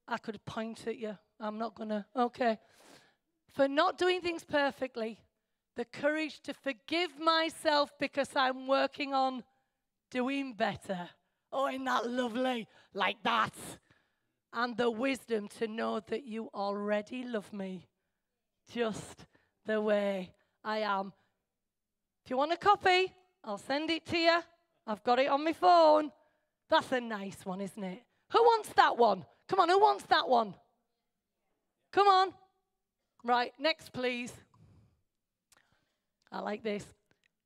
I could point at you. I'm not going to. Okay. For not doing things perfectly. The courage to forgive myself because I'm working on doing better. Oh, isn't that lovely? Like that. And the wisdom to know that you already love me just the way I am. If you want a copy, I'll send it to you. I've got it on my phone. That's a nice one, isn't it? Who wants that one? Come on, who wants that one? Come on. Right, next, please. I like this.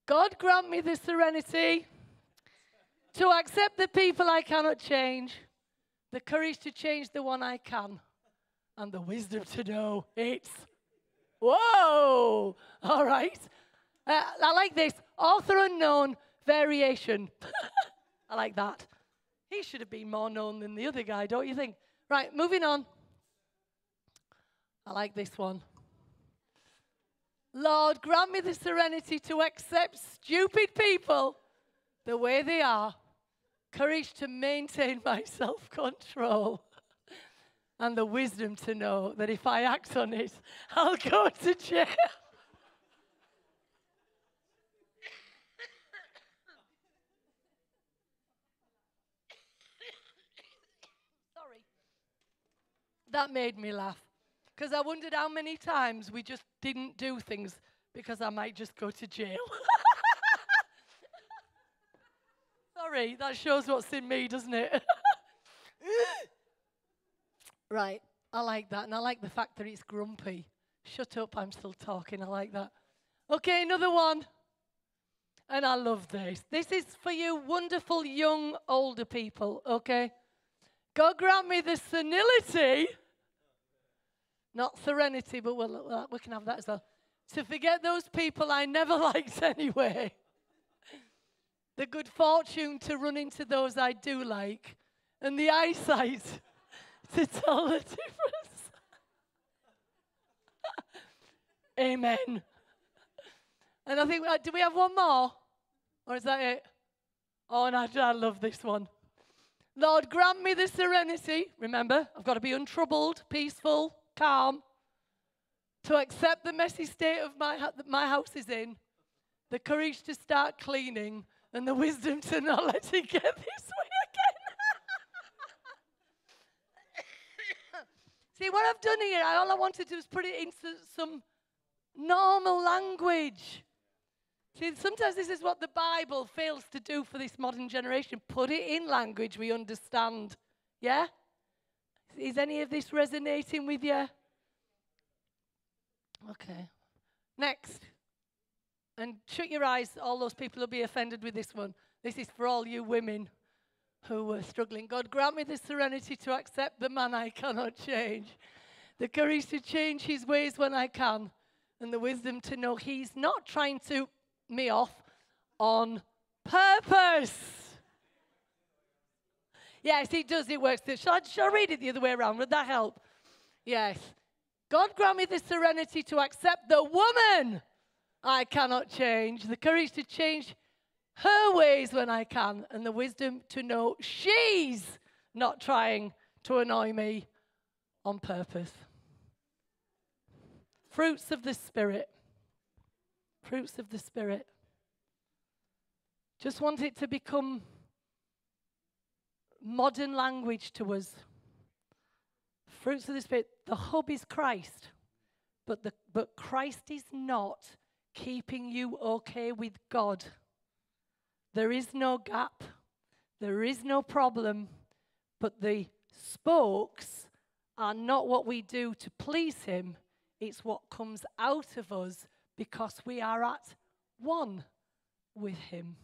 God grant me the serenity to accept the people I cannot change, the courage to change the one I can, and the wisdom to know it's. Whoa! All right. I like this. Author unknown, variation. I like that. He should have been more known than the other guy, don't you think? Right, moving on. I like this one. Lord, grant me the serenity to accept stupid people the way they are, courage to maintain my self-control, and the wisdom to know that if I act on it, I'll go to jail. Sorry. That made me laugh. Because I wondered how many times we just didn't do things because I might just go to jail. Sorry, that shows what's in me, doesn't it? Right, I like that. And I like the fact that it's grumpy. Shut up, I'm still talking. I like that. Okay, another one. And I love this. This is for you wonderful young older people, okay? God grant me the senility. Not serenity, but we can have that as well. To forget those people I never liked anyway. The good fortune to run into those I do like. And the eyesight to tell the difference. Amen. And I think, do we have one more? Or is that it? Oh, and I love this one. Lord, grant me the serenity. Remember, I've got to be untroubled, peaceful, calm, to accept the messy state of my house is in, the courage to start cleaning, and the wisdom to not let it get this way again. See, what I've done here, all I want to do is put it into some normal language. See, sometimes this is what the Bible fails to do for this modern generation. Put it in language we understand. Yeah? Is any of this resonating with you? Okay. Next. And shut your eyes. All those people will be offended with this one. This is for all you women who are struggling. God, grant me the serenity to accept the man I cannot change, the courage to change his ways when I can, and the wisdom to know he's not trying to me off on purpose. Yes, he does. It works. Shall I read it the other way around? Would that help? Yes. God grant me the serenity to accept the woman I cannot change, the courage to change her ways when I can, and the wisdom to know she's not trying to annoy me on purpose. Fruits of the Spirit. Fruits of the Spirit. Just want it to become modern language to us. Fruits of the Spirit. The hub is Christ, but Christ is not keeping you okay with God. There is no gap. There is no problem, but the spokes are not what we do to please him. It's what comes out of us because we are at one with him.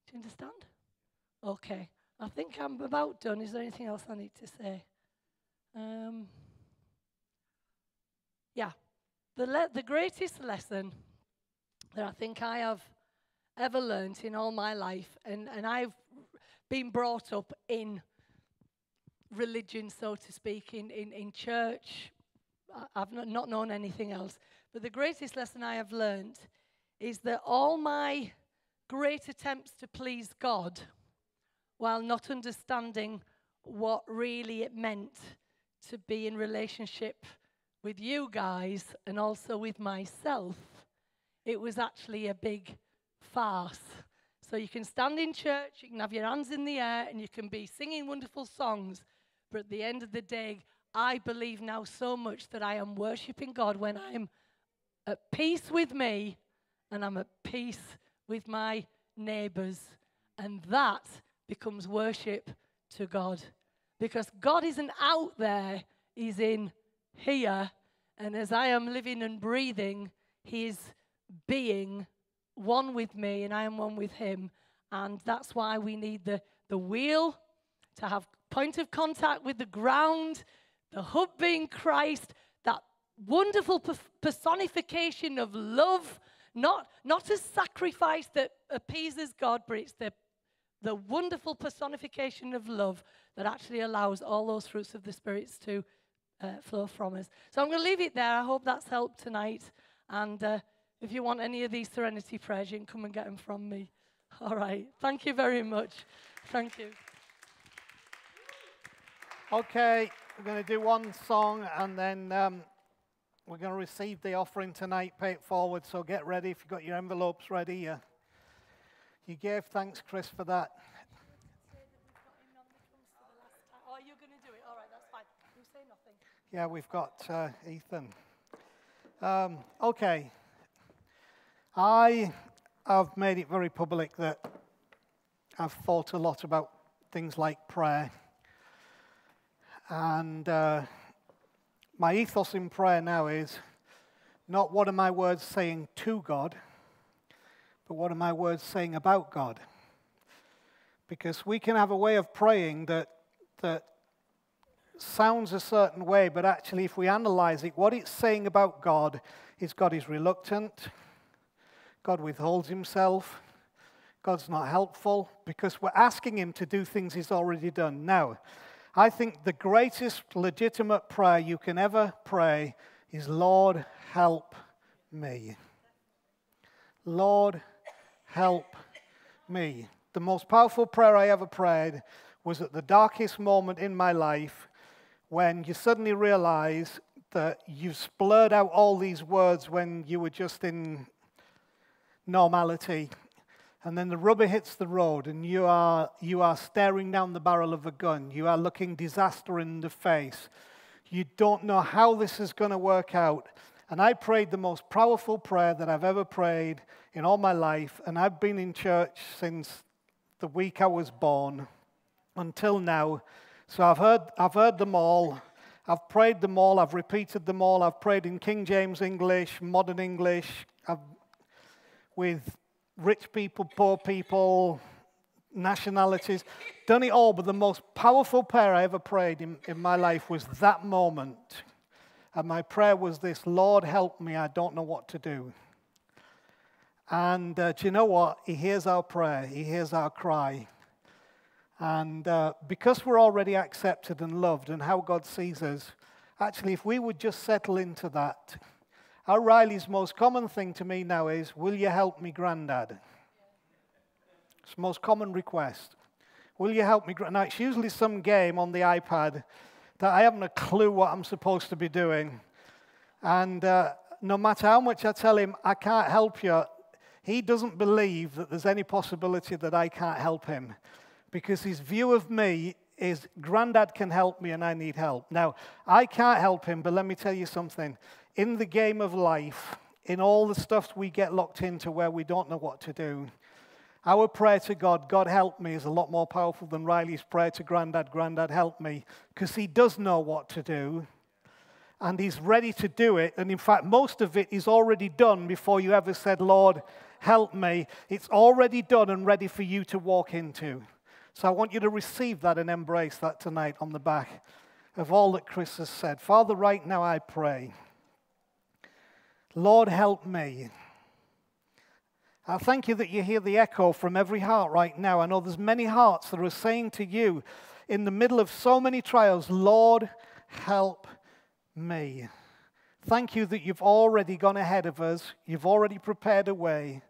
Do you understand? Okay. I think I'm about done. Is there anything else I need to say? Yeah. The greatest lesson that I think I have ever learned in all my life, and I've been brought up in religion, so to speak, in church. I've not known anything else. But the greatest lesson I have learned is that all my great attempts to please God, while not understanding what really it meant to be in relationship with you guys and also with myself, it was actually a big farce. So you can stand in church, you can have your hands in the air, and you can be singing wonderful songs, but at the end of the day, I believe now so much that I am worshiping God when I'm at peace with me and I'm at peace with my neighbors, and that becomes worship to God. Because God isn't out there, he's in here, and as I am living and breathing, he is being one with me, and I am one with him. And that's why we need the wheel to have point of contact with the ground, the hub being Christ, that wonderful personification of love, not a sacrifice that appeases God, but it's the wonderful personification of love that actually allows all those fruits of the Spirits to flow from us. So I'm going to leave it there. I hope that's helped tonight. And if you want any of these Serenity prayers, you can come and get them from me. All right. Thank you very much. Thank you. Okay, we're going to do one song, and then we're going to receive the offering tonight, pay it forward, so get ready. If you've got your envelopes ready, you gave. Thanks, Chris, for that. Oh, you're going to do it? All right, that's fine. You say nothing. Yeah, we've got Ethan. Okay. I have made it very public that I've thought a lot about things like prayer. And my ethos in prayer now is not what are my words saying to God, but what are my words saying about God? Because we can have a way of praying that sounds a certain way, but actually if we analyze it, what it's saying about God is reluctant, God withholds himself, God's not helpful, because we're asking him to do things he's already done. Now, I think the greatest legitimate prayer you can ever pray is, Lord, help me. Lord, help me. The most powerful prayer I ever prayed was at the darkest moment in my life when you suddenly realize that you've splurred out all these words when you were just in normality. And then the rubber hits the road and you are staring down the barrel of a gun. You are looking disaster in the face. You don't know how this is going to work out. And I prayed the most powerful prayer that I've ever prayed in all my life. And I've been in church since the week I was born until now. So I've heard them all. I've prayed them all. I've repeated them all. I've prayed in King James English, modern English, with rich people, poor people, nationalities, done it all, but the most powerful prayer I ever prayed in my life was that moment. And my prayer was this: Lord, help me, I don't know what to do. And do you know what? He hears our prayer, he hears our cry. And because we're already accepted and loved and how God sees us, actually, if we would just settle into that. Our Riley's most common thing to me now is, will you help me, Grandad? It's the most common request. Will you help me? Now, it's usually some game on the iPad that I haven't a clue what I'm supposed to be doing. And no matter how much I tell him, I can't help you, he doesn't believe that there's any possibility that I can't help him. Because his view of me is, Grandad can help me and I need help. Now, I can't help him, but let me tell you something. In the game of life, in all the stuff we get locked into where we don't know what to do, our prayer to God, God help me, is a lot more powerful than Riley's prayer to Grandad, Grandad help me, because he does know what to do, and he's ready to do it. And in fact, most of it is already done before you ever said, Lord, help me. It's already done and ready for you to walk into. So I want you to receive that and embrace that tonight on the back of all that Chris has said. Father, right now I pray, Lord, help me. I thank you that you hear the echo from every heart right now. I know there's many hearts that are saying to you in the middle of so many trials, Lord, help me. Thank you that you've already gone ahead of us. You've already prepared a way.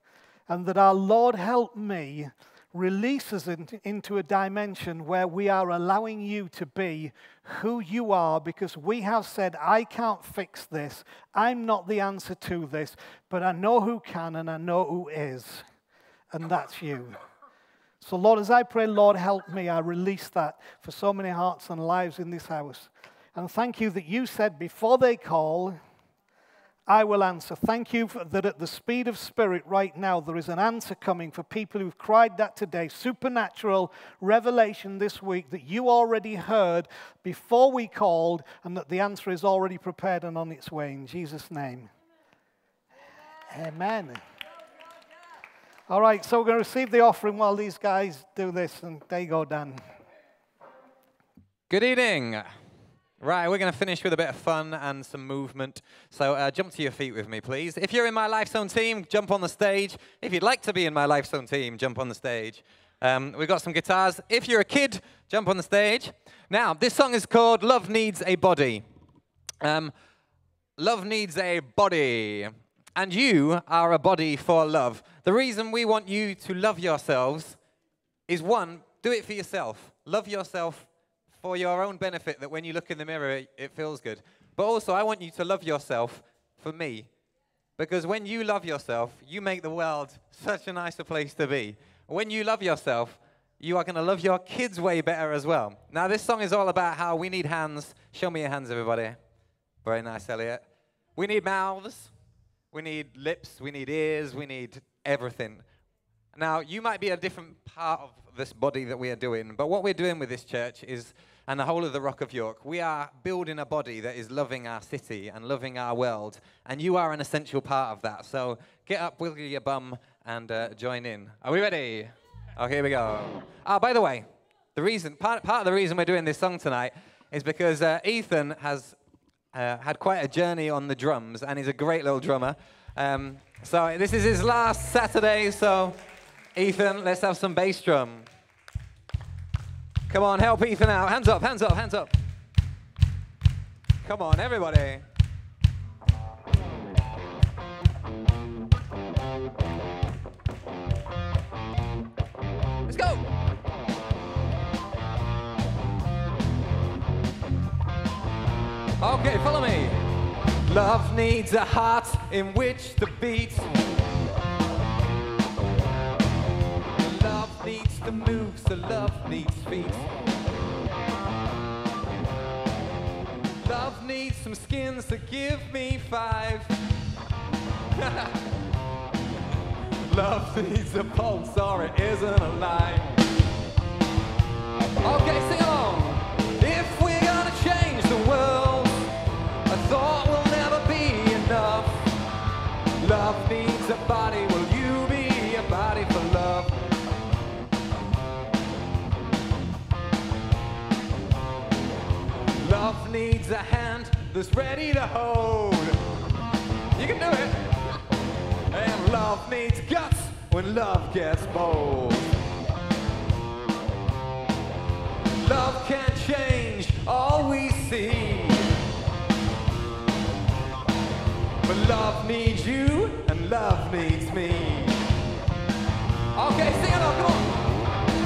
And that our Lord, help me, releases into a dimension where we are allowing you to be who you are, because we have said, I can't fix this. I'm not the answer to this, but I know who can and I know who is, and that's you. So Lord, as I pray, Lord, help me, I release that for so many hearts and lives in this house. And thank you that you said before they call, I will answer. Thank you that at the speed of spirit right now, there is an answer coming for people who've cried that today. Supernatural revelation this week that you already heard before we called, and that the answer is already prepared and on its way. In Jesus' name. Amen. All right, so we're going to receive the offering while these guys do this. And there you go, Dan. Good evening. Right, we're going to finish with a bit of fun and some movement. So jump to your feet with me, please. If you're in my Lifezone team, jump on the stage. If you'd like to be in my Lifezone team, jump on the stage. We've got some guitars. If you're a kid, jump on the stage. Now, this song is called Love Needs a Body. Love needs a body. And you are a body for love. The reason we want you to love yourselves is, one, do it for yourself. Love yourself for your own benefit, that when you look in the mirror, it feels good. But also, I want you to love yourself for me. Because when you love yourself, you make the world such a nicer place to be. When you love yourself, you are going to love your kids way better as well. Now, this song is all about how we need hands. Show me your hands, everybody. Very nice, Elliot. We need mouths. We need lips. We need ears. We need everything. Now, you might be a different part of this body that we are doing, but what we're doing with this church is, and the whole of the Rock of York, we are building a body that is loving our city and loving our world, and you are an essential part of that. So get up, wiggle your bum, and join in. Are we ready? Oh, here we go. Oh, by the way, part of the reason we're doing this song tonight is because Ethan has had quite a journey on the drums, and he's a great little drummer. So this is his last Saturday, so Ethan, let's have some bass drum. Come on, help Ethan out. Hands up, hands up, hands up. Come on, everybody. Let's go. Okay, follow me. Love needs a heart in which to beat. Love needs to move, so love needs feet. Love needs some skins to give me 5. Love needs a pulse or it isn't alive. Okay, sing along. If we're gonna change the world, a thought will never be enough. Love needs a body, will you be a body for love? Love needs a hand that's ready to hold. You can do it. And love needs guts when love gets bold. Love can change all we see, but love needs you and love needs me. Okay, sing along, come on.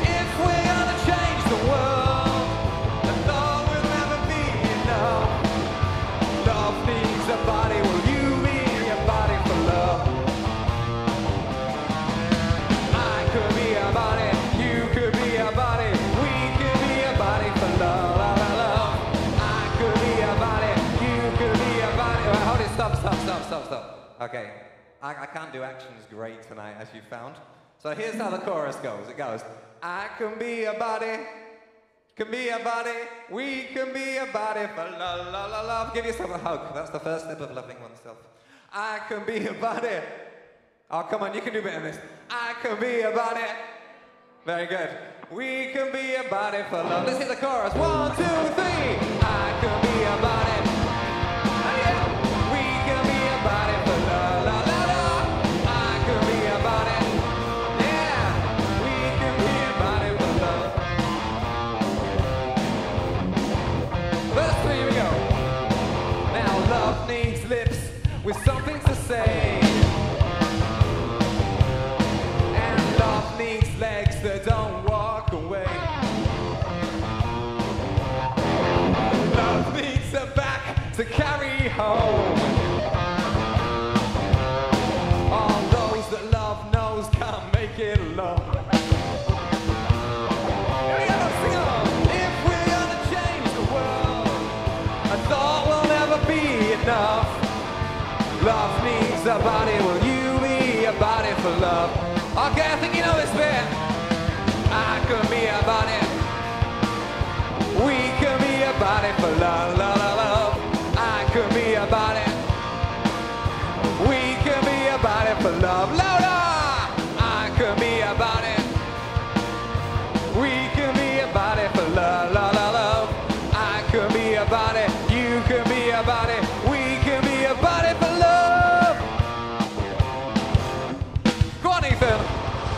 If we're gonna change the world, the thought will never be enough. Love needs a body, will you be a body for love? I could be a body, you could be a body, we could be a body for love, love, love. I could be a body, you could be a body. Right, hold it, stop. Okay, I can't do actions great tonight, as you found. So here's how the chorus goes. It goes, I can be a body, we can be a body for love, love, love, love. Give yourself a hug. That's the first step of loving oneself. I can be a body. Oh, come on, you can do better than this. I can be a body. Very good. We can be a body for love. Let's hit the chorus. 1, 2, 3. I can be a body. Oh, yeah. We can be a body for love, la, la, la. I can be a body. Yeah. We can be a body for love. Verse 3, here we go. Now love needs lips with something to say. And love needs legs that don't walk away. Love needs a back to carry home. All those that love knows can't make it alone. Here we go, sing along. If we're gonna change the world, a thought will never be enough. Love needs a body, will you be a body for love? Okay, I think you know this bit. I could be a body. We could be a body for love, love, love, love. I could be a body. We could be a body for love, louder. I could be a body. We could be a body for love, love, love, love. I could be a body. You could be a body. We could be a body for love. Go on, Ethan.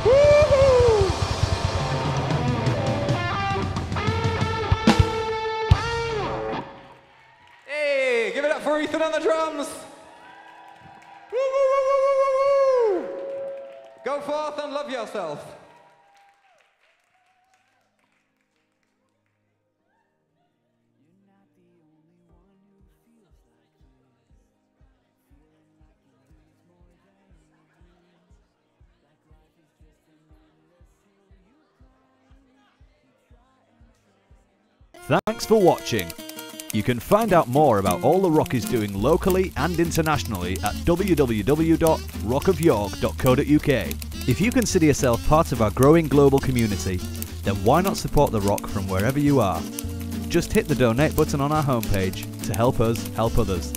Woo-hoo. Go forth and love yourself. Thanks for watching. You can find out more about all The Rock is doing locally and internationally at www.rockofyork.co.uk. If you consider yourself part of our growing global community, then why not support The Rock from wherever you are? Just hit the donate button on our homepage to help us help others.